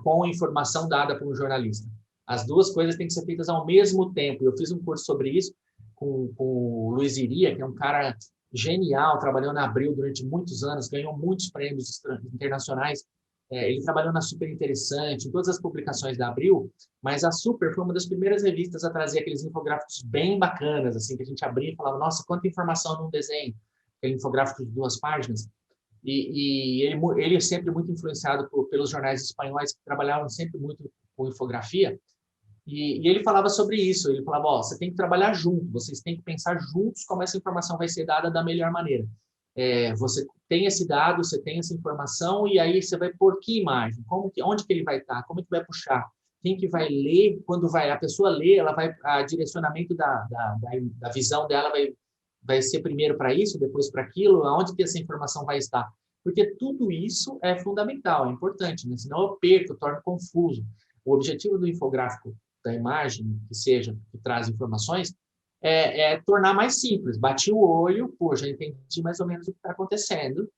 com a informação dada por um jornalista. As duas coisas têm que ser feitas ao mesmo tempo. Eu fiz um curso sobre isso com o Luiz Iria, que é um cara genial, trabalhou na Abril durante muitos anos, ganhou muitos prêmios internacionais. Ele trabalhou na Super Interessante, em todas as publicações da Abril, mas a Super foi uma das primeiras revistas a trazer aqueles infográficos bem bacanas, assim, que a gente abria e falava, nossa, quanta informação num desenho, aquele infográfico de 2 páginas. E ele é sempre muito influenciado pelos jornais espanhóis que trabalhavam sempre muito com infografia. E ele falava sobre isso. Ele falava, você tem que trabalhar junto, vocês têm que pensar juntos como essa informação vai ser dada da melhor maneira. Você tem esse dado, você tem essa informação, e aí você vai pôr que imagem? Onde que ele vai estar? Como que vai puxar? Quem que vai ler? Quando a pessoa lê, ela vai, a direcionamento da visão dela vai ser primeiro para isso, depois para aquilo, aonde que essa informação vai estar? Porque tudo isso é fundamental, é importante, né? Senão eu perco, eu torno confuso. O objetivo do infográfico, da imagem, que traz informações, tornar mais simples. Bati o olho, pô, já entendi mais ou menos o que está acontecendo.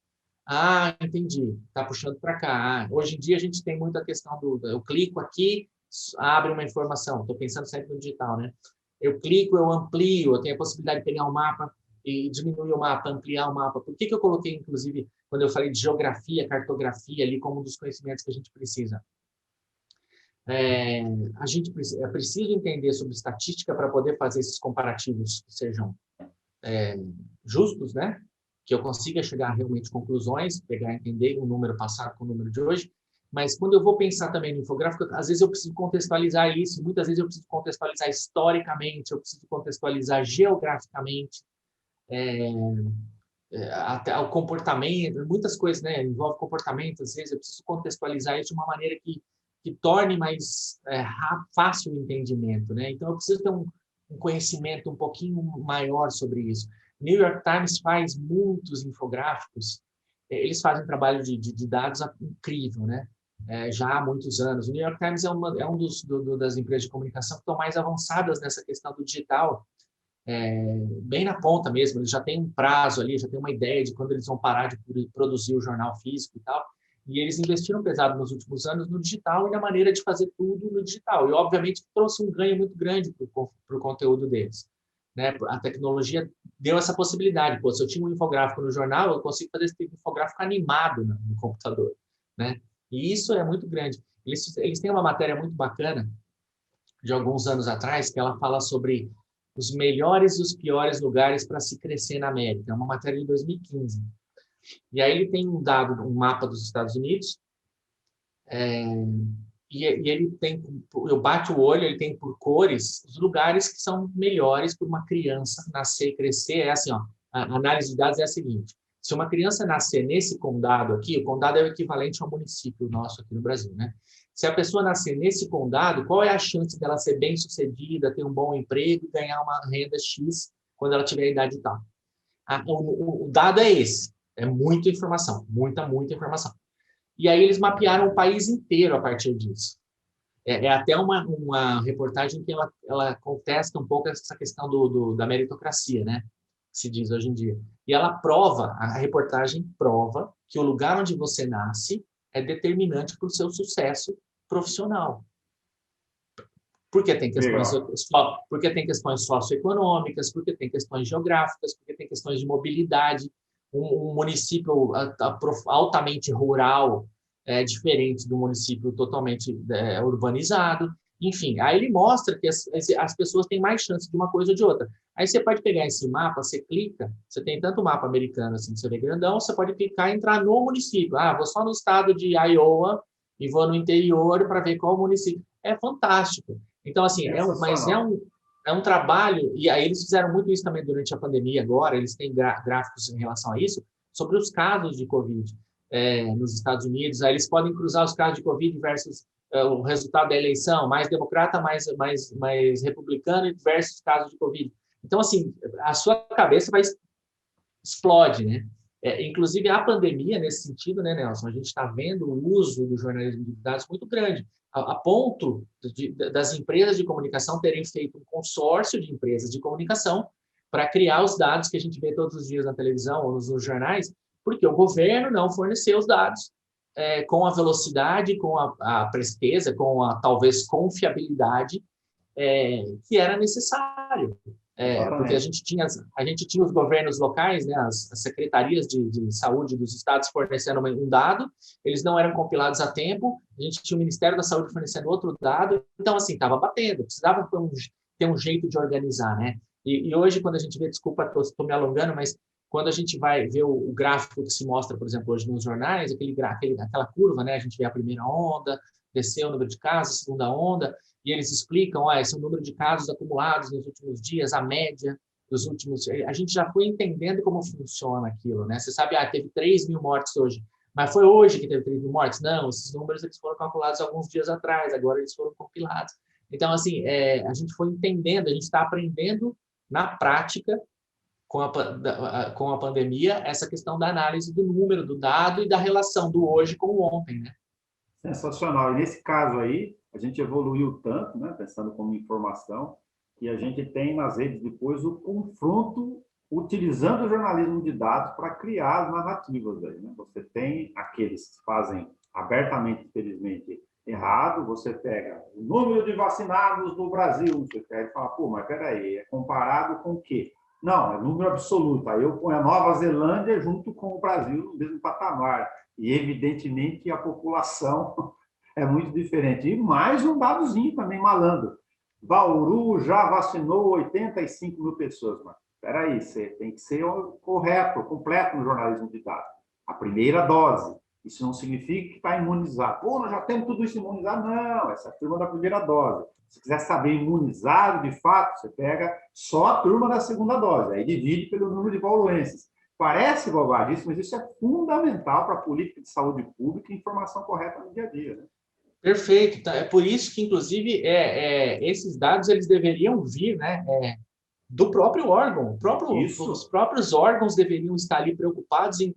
Ah, entendi, está puxando para cá. Hoje em dia a gente tem muita questão eu clico aqui, abre uma informação. Estou pensando sempre no digital, né? Eu clico, eu amplio, eu tenho a possibilidade de pegar um mapa e diminuir o mapa, ampliar o mapa. Por que eu coloquei, inclusive, quando eu falei de geografia, cartografia ali como um dos conhecimentos que a gente precisa? A gente é preciso entender sobre estatística para poder fazer esses comparativos que sejam justos, né? Que eu consiga chegar realmente a conclusões, pegar e entender o número passado com o número de hoje. Mas quando eu vou pensar também no infográfico, às vezes eu preciso contextualizar isso, muitas vezes eu preciso contextualizar historicamente, eu preciso contextualizar geograficamente, até o comportamento, muitas coisas, né? Envolve comportamento, às vezes eu preciso contextualizar isso de uma maneira que torne mais fácil o entendimento, né? Então eu preciso ter um conhecimento um pouquinho maior sobre isso. New York Times faz muitos infográficos, eles fazem um trabalho de dados incrível, né? já há muitos anos. O New York Times é um das empresas de comunicação que estão mais avançadas nessa questão do digital, bem na ponta mesmo. Eles já têm um prazo ali, já têm uma ideia de quando eles vão parar de produzir o jornal físico e tal. E eles investiram pesado nos últimos anos no digital e na maneira de fazer tudo no digital. E, obviamente, trouxe um ganho muito grande para o conteúdo deles. Né? A tecnologia deu essa possibilidade. Pô, se eu tinha um infográfico no jornal, eu consigo fazer esse tipo de infográfico animado no computador. Né? E isso é muito grande. Eles têm uma matéria muito bacana, de alguns anos atrás, que ela fala sobre os melhores e os piores lugares para se crescer na América. É uma matéria de 2015. E aí ele tem um mapa dos Estados Unidos, e ele tem, eu bato o olho, ele tem por cores os lugares que são melhores para uma criança nascer e crescer. É assim, ó, a análise de dados é a seguinte: se uma criança nascer nesse condado aqui, o condado é o equivalente ao município nosso aqui no Brasil, né? Se a pessoa nascer nesse condado, qual é a chance dela ser bem-sucedida, ter um bom emprego e ganhar uma renda X quando ela tiver a idade tal? O dado é esse. É muita informação, muita informação. E aí eles mapearam o país inteiro a partir disso. É até uma reportagem que ela contesta um pouco essa questão da meritocracia, né? Que se diz hoje em dia. E a reportagem prova que o lugar onde você nasce é determinante para o seu sucesso profissional. Porque tem questões socioeconômicas, porque tem questões geográficas, porque tem questões de mobilidade. Um município altamente rural é diferente do município totalmente urbanizado. Enfim, aí ele mostra que as pessoas têm mais chance de uma coisa ou de outra. Aí você pode pegar esse mapa, você clica, você tem tanto mapa americano assim, você vê grandão, você pode clicar e entrar no município. Vou só no estado de Iowa e vou no interior para ver qual município. É fantástico. Então, assim, é um trabalho, e aí eles fizeram muito isso também durante a pandemia agora, eles têm gráficos em relação a isso, sobre os casos de Covid nos Estados Unidos. Aí eles podem cruzar os casos de Covid versus o resultado da eleição, mais democrata, mais republicano versus casos de Covid. Então, assim, a sua cabeça explode, né? Inclusive, a pandemia, nesse sentido, né, Nelson? A gente está vendo o uso do jornalismo de dados muito grande, a ponto das empresas de comunicação terem feito um consórcio de empresas de comunicação para criar os dados que a gente vê todos os dias na televisão ou nos jornais, porque o governo não forneceu os dados com a velocidade, com a presteza, com a, talvez, confiabilidade que era necessário. Porque a gente tinha os governos locais, né, as secretarias de saúde dos estados fornecendo um dado, eles não eram compilados a tempo, a gente tinha o Ministério da Saúde fornecendo outro dado, então, assim, estava batendo, precisava ter um jeito de organizar, né? E hoje, quando a gente vê, desculpa, estou me alongando, mas quando a gente vai ver o gráfico que se mostra, por exemplo, hoje nos jornais, aquela curva, né, a gente vê a primeira onda, desceu o número de casos, a segunda onda, e eles explicam, esse é o número de casos acumulados nos últimos dias, a média dos últimos... A gente já foi entendendo como funciona aquilo, né? Você sabe, teve 3 mil mortes hoje, mas foi hoje que teve 3 mil mortes? Não, esses números eles foram calculados alguns dias atrás, agora eles foram compilados. Então, assim, a gente foi entendendo, a gente está aprendendo na prática, com a pandemia, essa questão da análise do número, do dado e da relação do hoje com o ontem, né? Sensacional. E nesse caso aí, a gente evoluiu tanto, né, pensando como informação, que a gente tem nas redes depois o confronto utilizando o jornalismo de dados para criar as narrativas aí, né? Você tem aqueles que fazem abertamente, infelizmente, errado, você pega o número de vacinados no Brasil, você pega e fala, pô, mas peraí, é comparado com o quê? Não, é número absoluto. Aí eu ponho a Nova Zelândia junto com o Brasil no mesmo patamar. E, evidentemente, a população é muito diferente. E mais um dadozinho também malandro. Bauru já vacinou 85 mil pessoas. Mas espera aí, você tem que ser correto, completo no jornalismo de dados. A primeira dose. Isso não significa que está imunizado. Pô, nós já temos tudo isso imunizado. Não, essa é a turma da primeira dose. Se quiser saber imunizado, de fato, você pega só a turma da segunda dose. Aí divide pelo número de bauruenses. Parece bobagem, mas isso é fundamental para a política de saúde pública e informação correta no dia a dia, né? Perfeito. É por isso que, inclusive, esses dados eles deveriam vir, né, do próprio órgão. Os próprios órgãos deveriam estar ali preocupados em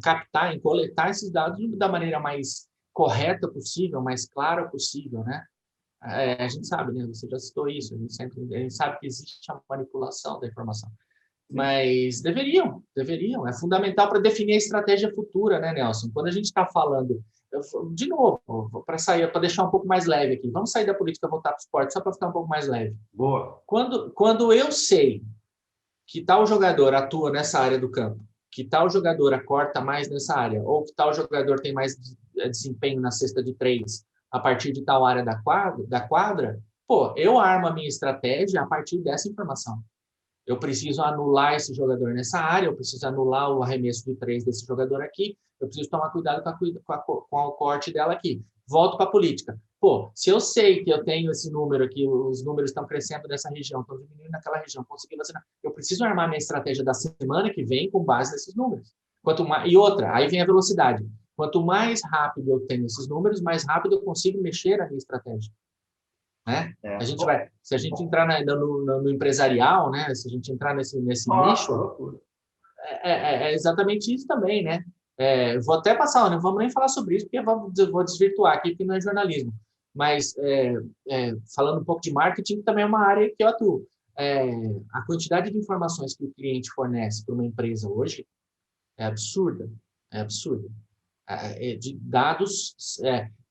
captar, em coletar esses dados da maneira mais correta possível, mais clara possível, né? A gente sabe, né? Você já citou isso, a gente sabe que existe a manipulação da informação. Mas deveriam. É fundamental para definir a estratégia futura, né, Nelson? Quando a gente está falando, de novo, para deixar um pouco mais leve aqui, vamos sair da política e voltar para o esporte, só para ficar um pouco mais leve. Boa. Quando eu sei que tal jogador atua nessa área do campo, que tal jogador acorta mais nessa área, ou que tal jogador tem mais desempenho na cesta de 3 a partir de tal área da quadra, pô, eu armo a minha estratégia a partir dessa informação. Eu preciso anular esse jogador nessa área, eu preciso anular o arremesso de 3 desse jogador aqui, eu preciso tomar cuidado com o corte dela aqui. Volto para a política. Pô, se eu sei que eu tenho esse número aqui, os números estão crescendo nessa região, estão diminuindo naquela região, consegui vacinar, eu preciso armar minha estratégia da semana que vem com base nesses números. E outra, aí vem a velocidade. Quanto mais rápido eu tenho esses números, mais rápido eu consigo mexer a minha estratégia. Né? Se a gente entrar no empresarial, né? Se a gente entrar nesse nicho, é exatamente isso também, né? Vou até passar, não vamos nem falar sobre isso, porque vou desvirtuar aqui, porque não é jornalismo. Mas, falando um pouco de marketing, também é uma área que eu atuo. A quantidade de informações que o cliente fornece para uma empresa hoje é absurda. É absurda. De dados,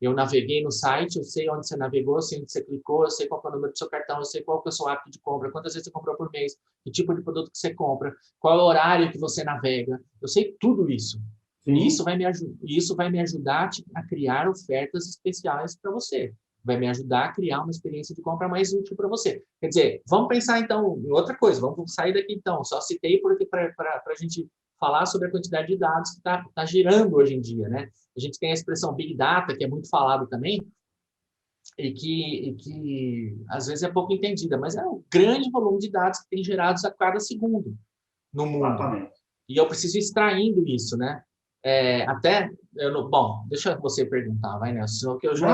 eu naveguei no site, eu sei onde você navegou, eu sei onde você clicou, eu sei qual é o número do seu cartão, eu sei qual é o seu hábito de compra, quantas vezes você comprou por mês, que tipo de produto que você compra, qual é o horário que você navega, eu sei tudo isso. E isso vai me ajudar a criar ofertas especiais para você. Vai me ajudar a criar uma experiência de compra mais útil para você. Quer dizer, vamos pensar então em outra coisa, vamos sair daqui então. Só citei porque para a gente falar sobre a quantidade de dados que está girando hoje em dia, né? A gente tem a expressão Big Data, que é muito falado também, e que às vezes é pouco entendida, mas é um grande volume de dados que tem gerados a cada segundo no mundo. Exatamente. E eu preciso ir extraindo isso, né? Bom, deixa você perguntar, vai, Nelson, senão que eu já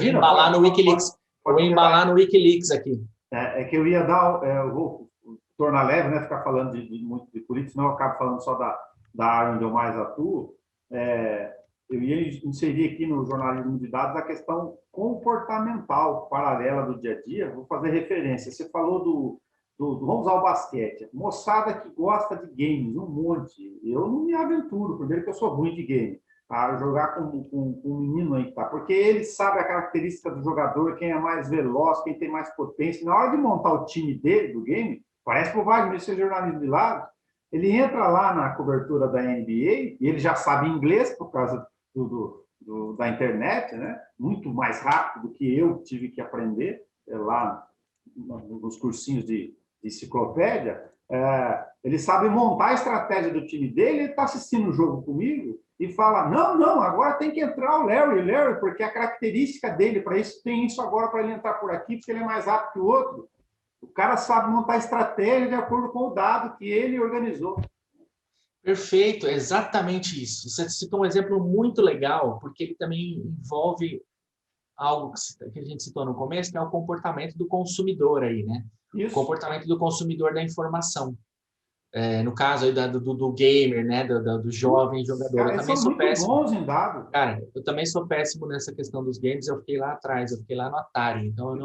embalar no Wikileaks. Eu vou embalar no Wikileaks aqui. É que eu ia dar, eu vou tornar leve, né? Ficar falando muito de política, senão eu acabo falando só da área onde eu mais atuo. Eu ia inserir aqui no jornalismo de dados a questão comportamental paralela do dia a dia. Vou fazer referência. Você falou vamos usar o basquete. Moçada que gosta de games, um monte. Eu não me aventuro, primeiro que eu sou ruim de game. Tá? Jogar com um menino aí, tá? Porque ele sabe a característica do jogador, quem é mais veloz, quem tem mais potência. Na hora de montar o time dele, do game, parece bobagem, isso é jornalismo de lado. Ele entra lá na cobertura da NBA e ele já sabe inglês por causa da internet, né? Muito mais rápido do que eu tive que aprender lá nos cursinhos de enciclopédia. Ele sabe montar a estratégia do time dele, ele está assistindo o jogo comigo e fala, não, agora tem que entrar o Larry, porque a característica dele para isso tem isso agora para ele entrar por aqui, porque ele é mais rápido que o outro. O cara sabe montar estratégia de acordo com o dado que ele organizou. Perfeito, é exatamente isso. Você citou um exemplo muito legal, porque ele também envolve algo que a gente citou no começo, que é o comportamento do consumidor aí, né? Isso. O comportamento do consumidor da informação. No caso aí do gamer, né? Do jovem jogador. Cara, eu também são sou muito péssimo. Bons em dado. Cara, eu também sou péssimo nessa questão dos games. Eu fiquei lá atrás, eu fiquei lá no Atari. Então,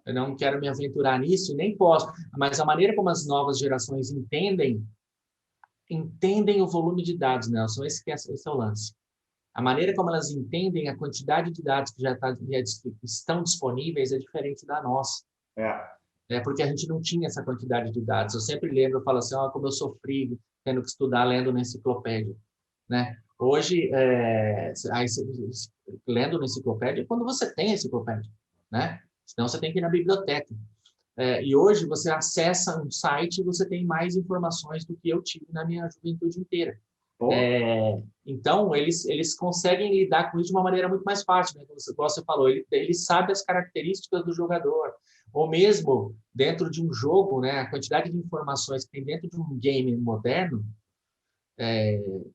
eu não quero me aventurar nisso, nem posso. Mas a maneira como as novas gerações entendem o volume de dados, Nelson, esse é o lance. A maneira como elas entendem a quantidade de dados que já estão disponíveis é diferente da nossa. Porque a gente não tinha essa quantidade de dados. Eu sempre lembro, eu falo assim, como eu sofri tendo que estudar lendo na enciclopédia. Né? Hoje, lendo na enciclopédia, quando você tem a enciclopédia. Né? Senão você tem que ir na biblioteca. E hoje você acessa um site e você tem mais informações do que eu tive na minha juventude inteira. Então, eles conseguem lidar com isso de uma maneira muito mais fácil, né? Como você falou, ele sabe as características do jogador, ou mesmo dentro de um jogo, né? A quantidade de informações que tem dentro de um game moderno,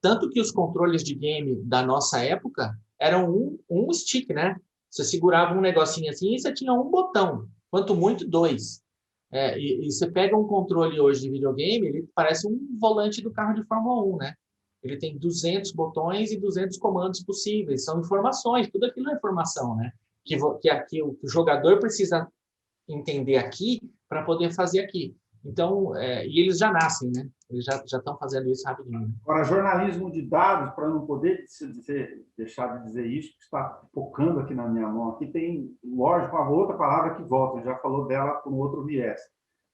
tanto que os controles de game da nossa época eram um stick, né? Você segurava um negocinho assim e você tinha um botão, quanto muito 2. E você pega um controle hoje de videogame, ele parece um volante do carro de Fórmula 1, né? Ele tem 200 botões e 200 comandos possíveis. São informações, tudo aquilo é informação, né? Que o jogador precisa entender aqui para poder fazer aqui. Então, e eles já nascem, né? Eles já estão fazendo isso rapidinho. Né? Agora, jornalismo de dados, para não poder deixar de dizer isso, que está focando aqui na minha mão, aqui tem, lógico, uma outra palavra que volta, já falou dela por um outro viés,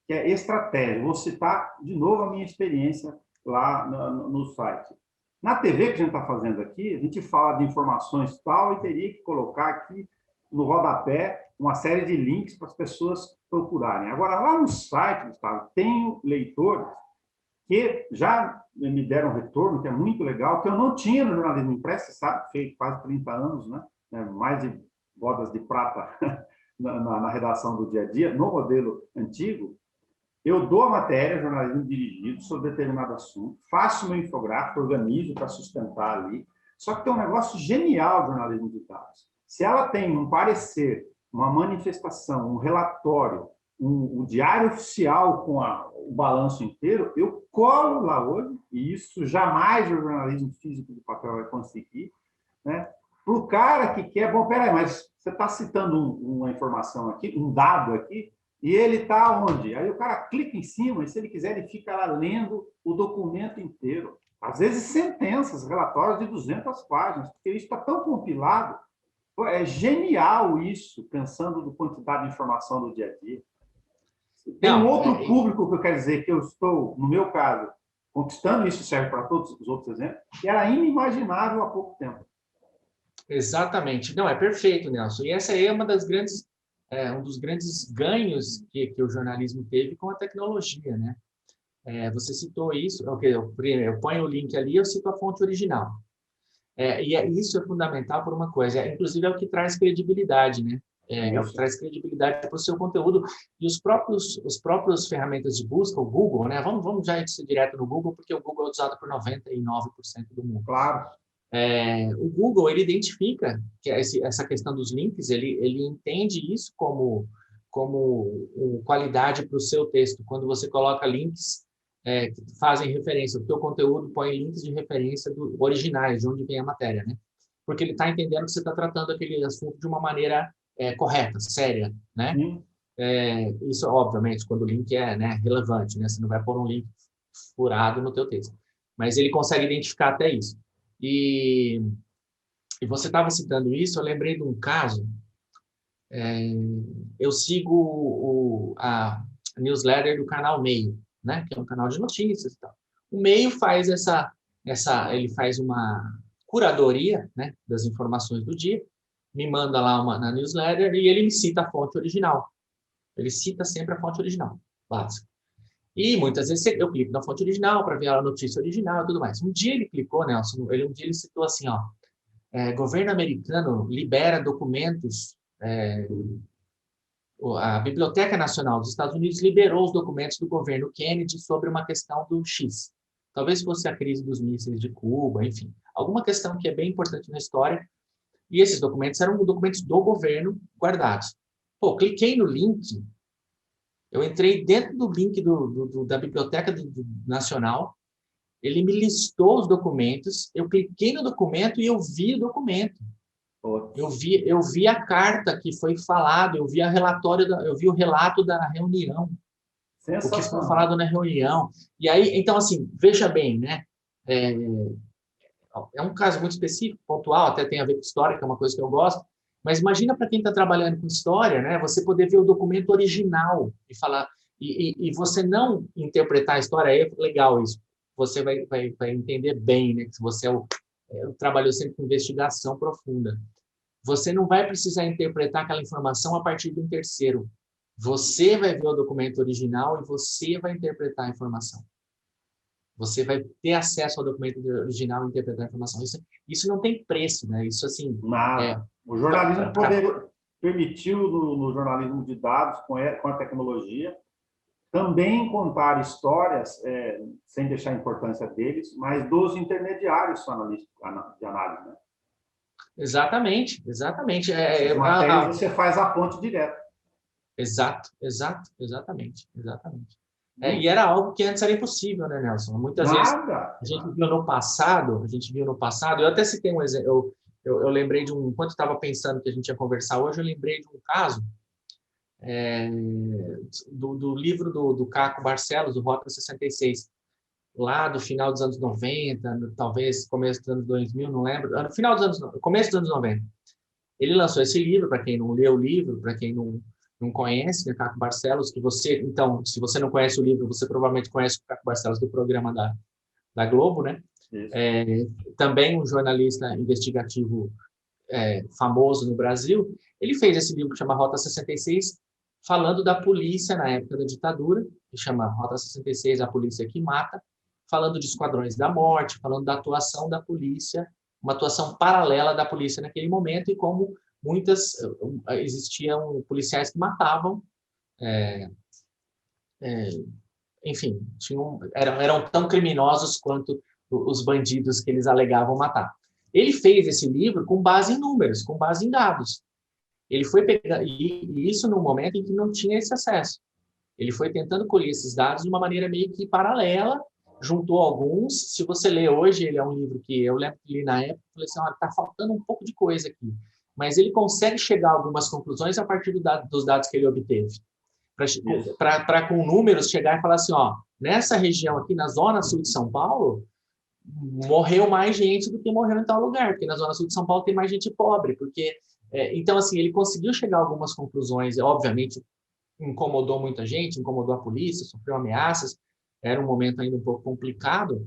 que é estratégia. Vou citar de novo a minha experiência lá no site. Na TV que a gente está fazendo aqui, a gente fala de informações tal e teria que colocar aqui no rodapé uma série de links para as pessoas procurarem. Agora, lá no site, Gustavo, tenho leitores que já me deram retorno, que é muito legal, que eu não tinha no jornalismo impresso, você sabe, feito quase 30 anos, né? Mais de bodas de prata na redação do dia a dia, no modelo antigo. Eu dou a matéria, jornalismo dirigido, sobre determinado assunto, faço meu infográfico, organizo para sustentar ali. Só que tem um negócio genial do jornalismo de dados. Se ela tem um parecer, uma manifestação, um relatório, um diário oficial com o balanço inteiro, eu colo lá hoje, e isso jamais o jornalismo físico de papel vai conseguir, né? Para o cara que quer, bom, peraí, mas você está citando uma informação aqui, um dado aqui, e ele está onde? Aí o cara clica em cima, e se ele quiser, ele fica lá lendo o documento inteiro. Às vezes sentenças, relatórios de 200 páginas, porque isso está tão compilado. É genial isso, pensando na quantidade de informação do dia a dia. Tem um outro público que eu quero dizer que eu estou, no meu caso, conquistando, isso serve para todos os outros exemplos, que era inimaginável há pouco tempo. Exatamente. Não, é perfeito, Nelson. E essa aí é uma das grandes, um dos grandes ganhos que o jornalismo teve com a tecnologia, né? Você citou isso, eu ponho o link ali, eu cito a fonte original. Isso é fundamental por uma coisa, inclusive é o que traz credibilidade, né? É o que traz credibilidade para o seu conteúdo. E os próprios ferramentas de busca, o Google, né? Vamos já ir direto no Google, porque o Google é usado por 99% do mundo. Claro. O Google, ele identifica que essa questão dos links, ele entende isso como qualidade para o seu texto. Quando você coloca links que fazem referência, o teu conteúdo põe links de referência originais, de onde vem a matéria, né? Porque ele está entendendo que você está tratando aquele assunto de uma maneira correta, séria, né? Isso, obviamente, quando o link é, né, relevante, né? Você não vai pôr um link furado no teu texto. Mas ele consegue identificar até isso. E você estava citando isso, eu lembrei de um caso. Eu sigo a newsletter do canal Meio, né? Que é um canal de notícias e tal. O Meio faz ele faz uma curadoria, né, das informações do dia, me manda lá na newsletter e ele me cita a fonte original. Ele cita sempre a fonte original, básica. E muitas vezes eu clico na fonte original para ver a notícia original e tudo mais. Um dia ele clicou, Nelson, um dia ele citou assim, ó, governo americano libera documentos, a Biblioteca Nacional dos Estados Unidos liberou os documentos do governo Kennedy sobre uma questão do X. Talvez fosse a crise dos mísseis de Cuba, enfim. Alguma questão que é bem importante na história. E esses documentos eram documentos do governo guardados. Pô, cliquei no link, eu entrei dentro do link da Biblioteca Nacional, ele me listou os documentos, eu cliquei no documento e eu vi o documento. Eu vi a carta que foi falado, eu vi o relato da reunião, o que foi falado na reunião. E aí, então, assim, veja bem, né? É um caso muito específico, pontual, até tem a ver com história, que é uma coisa que eu gosto, mas imagina para quem está trabalhando com história, né? Você poder ver o documento original e falar, e você não interpretar a história, é legal isso. Você vai entender bem, né? Que você trabalhou sempre com investigação profunda. Você não vai precisar interpretar aquela informação a partir de um terceiro. Você vai ver o documento original e você vai interpretar a informação. Você vai ter acesso ao documento original e interpretar a informação. Isso não tem preço, né? Isso, assim... Nada. O jornalismo permitiu, no jornalismo de dados, com a tecnologia, também contar histórias, sem deixar a importância deles, mas dos intermediários de análise, né? Exatamente. As matérias você faz a ponte direta. Exatamente. E era algo que antes era impossível, né, Nelson? Muitas vezes a gente viu no passado, eu até citei um exemplo, eu lembrei de um, enquanto estava pensando que a gente ia conversar hoje, eu lembrei de um caso do livro do Caco Barcelos, do Rota 66, lá do final dos anos 90, talvez começo dos anos 2000, não lembro, no final dos anos, começo dos anos 90. Ele lançou esse livro, para quem não leu o livro, para quem não conhece, né, Caco Barcelos, que você, então, se você não conhece o livro, você provavelmente conhece o Caco Barcelos do programa da Globo, né? Também um jornalista investigativo famoso no Brasil. Ele fez esse livro que chama Rota 66, falando da polícia na época da ditadura, que chama Rota 66, a polícia que mata, falando de esquadrões da morte, falando da atuação da polícia, uma atuação paralela da polícia naquele momento e como existiam policiais que matavam, enfim, eram tão criminosos quanto os bandidos que eles alegavam matar. Ele fez esse livro com base em números, com base em dados. Ele foi pegar, e isso num momento em que não tinha esse acesso. Ele foi tentando colher esses dados de uma maneira meio que paralela, juntou alguns. Se você lê hoje, ele é um livro que eu lembro que li na época, falei assim, está faltando um pouco de coisa aqui. Mas ele consegue chegar a algumas conclusões a partir dos dados que ele obteve. Para com números chegar e falar assim, nessa região aqui, na zona sul de São Paulo, morreu mais gente do que morreu em tal lugar, porque na zona sul de São Paulo tem mais gente pobre, porque então assim, ele conseguiu chegar a algumas conclusões, obviamente incomodou muita gente, incomodou a polícia, sofreu ameaças, era um momento ainda um pouco complicado,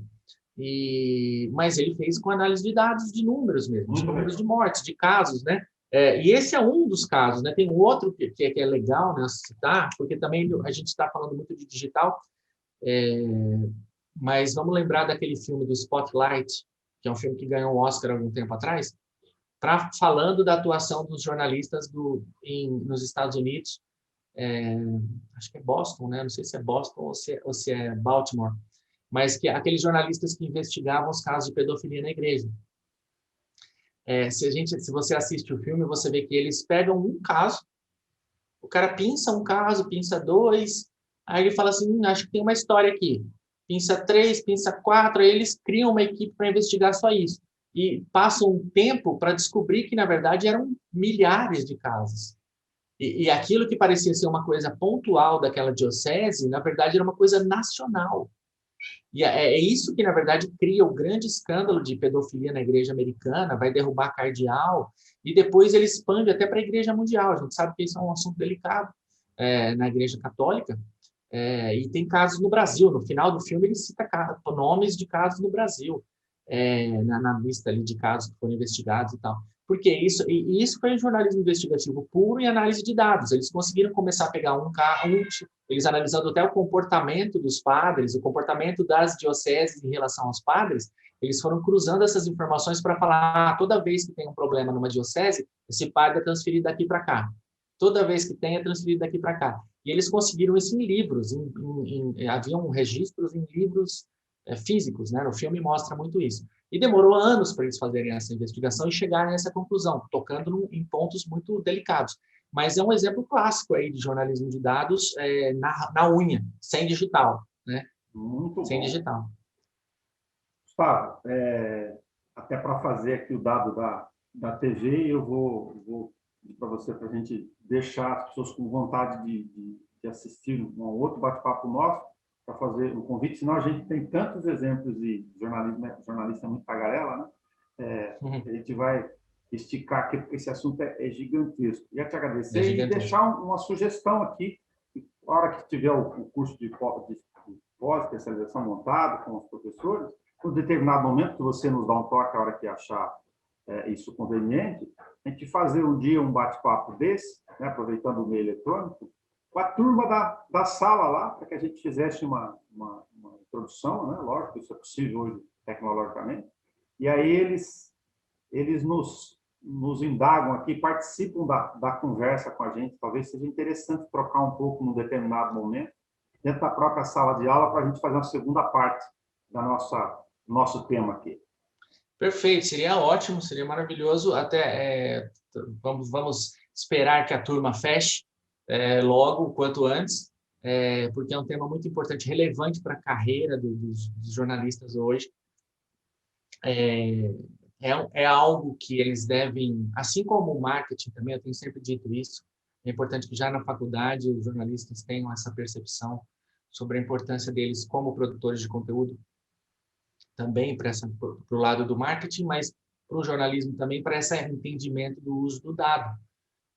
mas ele fez com análise de dados, de números mesmo, de números de mortes, de casos, né? E esse é um dos casos, né? Tem um outro que é legal, né, citar, porque também a gente está falando muito de digital, mas vamos lembrar daquele filme do Spotlight, que é um filme que ganhou um Oscar há algum tempo atrás, falando da atuação dos jornalistas nos Estados Unidos, acho que é Boston, né? Não sei se é Boston ou se é Baltimore, mas que aqueles jornalistas que investigavam os casos de pedofilia na igreja. Se você assiste o filme, você vê que eles pegam um caso, o cara pinça um caso, pinça dois, aí ele fala assim, acho que tem uma história aqui. Pinça 3, pinça 4, aí eles criam uma equipe para investigar só isso. E passam um tempo para descobrir que, na verdade, eram milhares de casos. E aquilo que parecia ser uma coisa pontual daquela diocese, na verdade, era uma coisa nacional. E é isso que, na verdade, cria o grande escândalo de pedofilia na igreja americana, vai derrubar cardeal, e depois ele expande até para a igreja mundial. A gente sabe que isso é um assunto delicado na igreja católica, e tem casos no Brasil. No final do filme, ele cita nomes de casos no Brasil, na lista ali de casos que foram investigados e tal. Porque isso foi jornalismo investigativo puro e análise de dados. Eles conseguiram começar a pegar eles analisando até o comportamento dos padres, o comportamento das dioceses em relação aos padres, eles foram cruzando essas informações para falar, toda vez que tem um problema numa diocese, esse padre é transferido daqui para cá. Toda vez que tem, é transferido daqui para cá. E eles conseguiram isso em livros, haviam registros em livros físicos, né? O filme mostra muito isso. E demorou anos para eles fazerem essa investigação e chegarem a essa conclusão, tocando em pontos muito delicados. Mas é um exemplo clássico aí de jornalismo de dados na unha, sem digital, né? Muito sem bom. Digital. Gustavo, até para fazer aqui o dado da TV, eu vou pedir para você, para a gente deixar as pessoas com vontade de assistir um outro bate-papo nosso, para fazer o convite, senão a gente tem tantos exemplos de jornalista muito tagarela, né? A gente vai esticar aqui, porque esse assunto é gigantesco. Ia te agradecer e deixar uma sugestão aqui, na hora que tiver o curso de pós-especialização montado com os professores, em um determinado momento, que você nos dá um toque a hora que achar isso conveniente, a gente fazer um dia um bate-papo desse, né, aproveitando o meio eletrônico, com a turma da sala lá, para que a gente fizesse uma introdução, né? Lógico, isso é possível hoje tecnologicamente, e aí eles nos indagam aqui, participam da conversa com a gente, talvez seja interessante trocar um pouco num determinado momento, dentro da própria sala de aula, para a gente fazer uma segunda parte do nosso tema aqui. Perfeito, seria ótimo, seria maravilhoso, vamos esperar que a turma feche logo, o quanto antes, porque é um tema muito importante, relevante para a carreira dos jornalistas hoje. É algo que eles devem, assim como o marketing também, eu tenho sempre dito isso, é importante que já na faculdade os jornalistas tenham essa percepção sobre a importância deles como produtores de conteúdo, também para o lado do marketing, mas para o jornalismo também, para esse entendimento do uso do dado.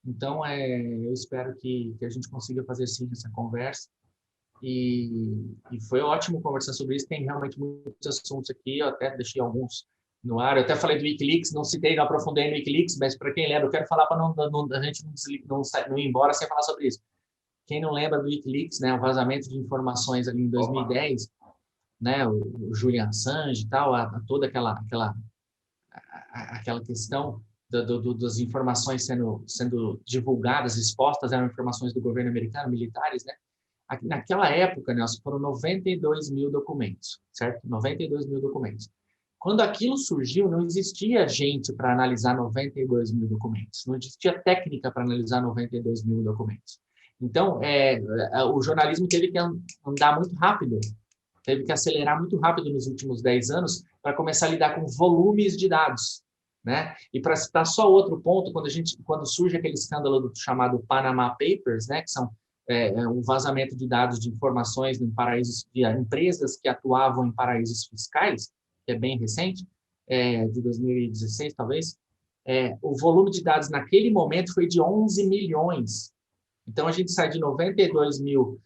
Então, eu espero que a gente consiga fazer sim essa conversa. E foi ótimo conversar sobre isso. Tem realmente muitos assuntos aqui, eu até deixei alguns no ar. Eu até falei do Wikileaks, não citei, não aprofundei no Wikileaks, mas para quem lembra, eu quero falar para a gente não ir embora sem falar sobre isso. Quem não lembra do Wikileaks, né, o vazamento de informações ali em 2010, né, o Julian Assange e tal, toda aquela questão das informações sendo divulgadas, expostas, eram informações do governo americano, militares, né? Naquela época, Nelson, foram 92 mil documentos, certo? 92 mil documentos. Quando aquilo surgiu, não existia gente para analisar 92 mil documentos, não existia técnica para analisar 92 mil documentos. Então, o jornalismo teve que andar muito rápido, teve que acelerar muito rápido nos últimos 10 anos para começar a lidar com volumes de dados, né? E para citar só outro ponto, quando surge aquele escândalo chamado Panama Papers, né, que são um vazamento de dados de informações em paraísos, de empresas que atuavam em paraísos fiscais, que é bem recente, de 2016 talvez, o volume de dados naquele momento foi de 11 milhões. Então, a gente sai de 92 mil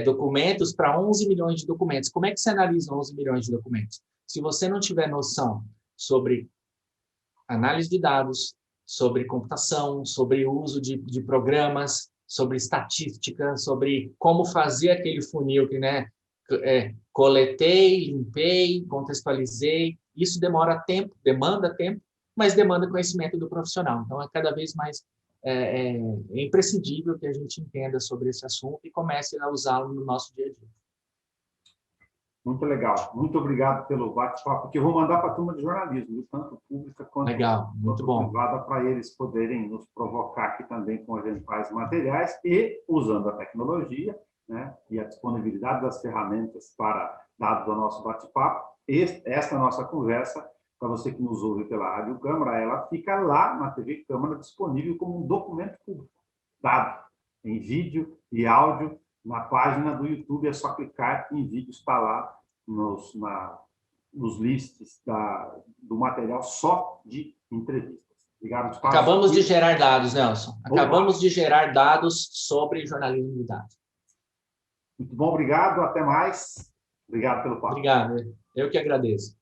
documentos para 11 milhões de documentos. Como é que se analisa 11 milhões de documentos? Se você não tiver noção sobre análise de dados, sobre computação, sobre o uso de programas, sobre estatística, sobre como fazer aquele funil que, né, coletei, limpei, contextualizei. Isso demanda tempo, mas demanda conhecimento do profissional. Então, é cada vez mais imprescindível que a gente entenda sobre esse assunto e comece a usá-lo no nosso dia a dia. Muito legal. Muito obrigado pelo bate-papo, que eu vou mandar para a turma de jornalismo, tanto pública quanto privada, para eles poderem nos provocar aqui também com eventuais materiais e, usando a tecnologia, né, e a disponibilidade das ferramentas para dados do nosso bate-papo, esta nossa conversa, para você que nos ouve pela Rádio Câmara, ela fica lá na TV Câmara disponível como um documento público, dado em vídeo e áudio. Na página do YouTube é só clicar em vídeo, está lá nos lists do material só de entrevistas. Obrigado. Acabamos de gerar dados, Nelson. Acabamos de gerar dados sobre jornalismo de dados. Muito bom, obrigado. Até mais. Obrigado pelo papo. Obrigado. Eu que agradeço.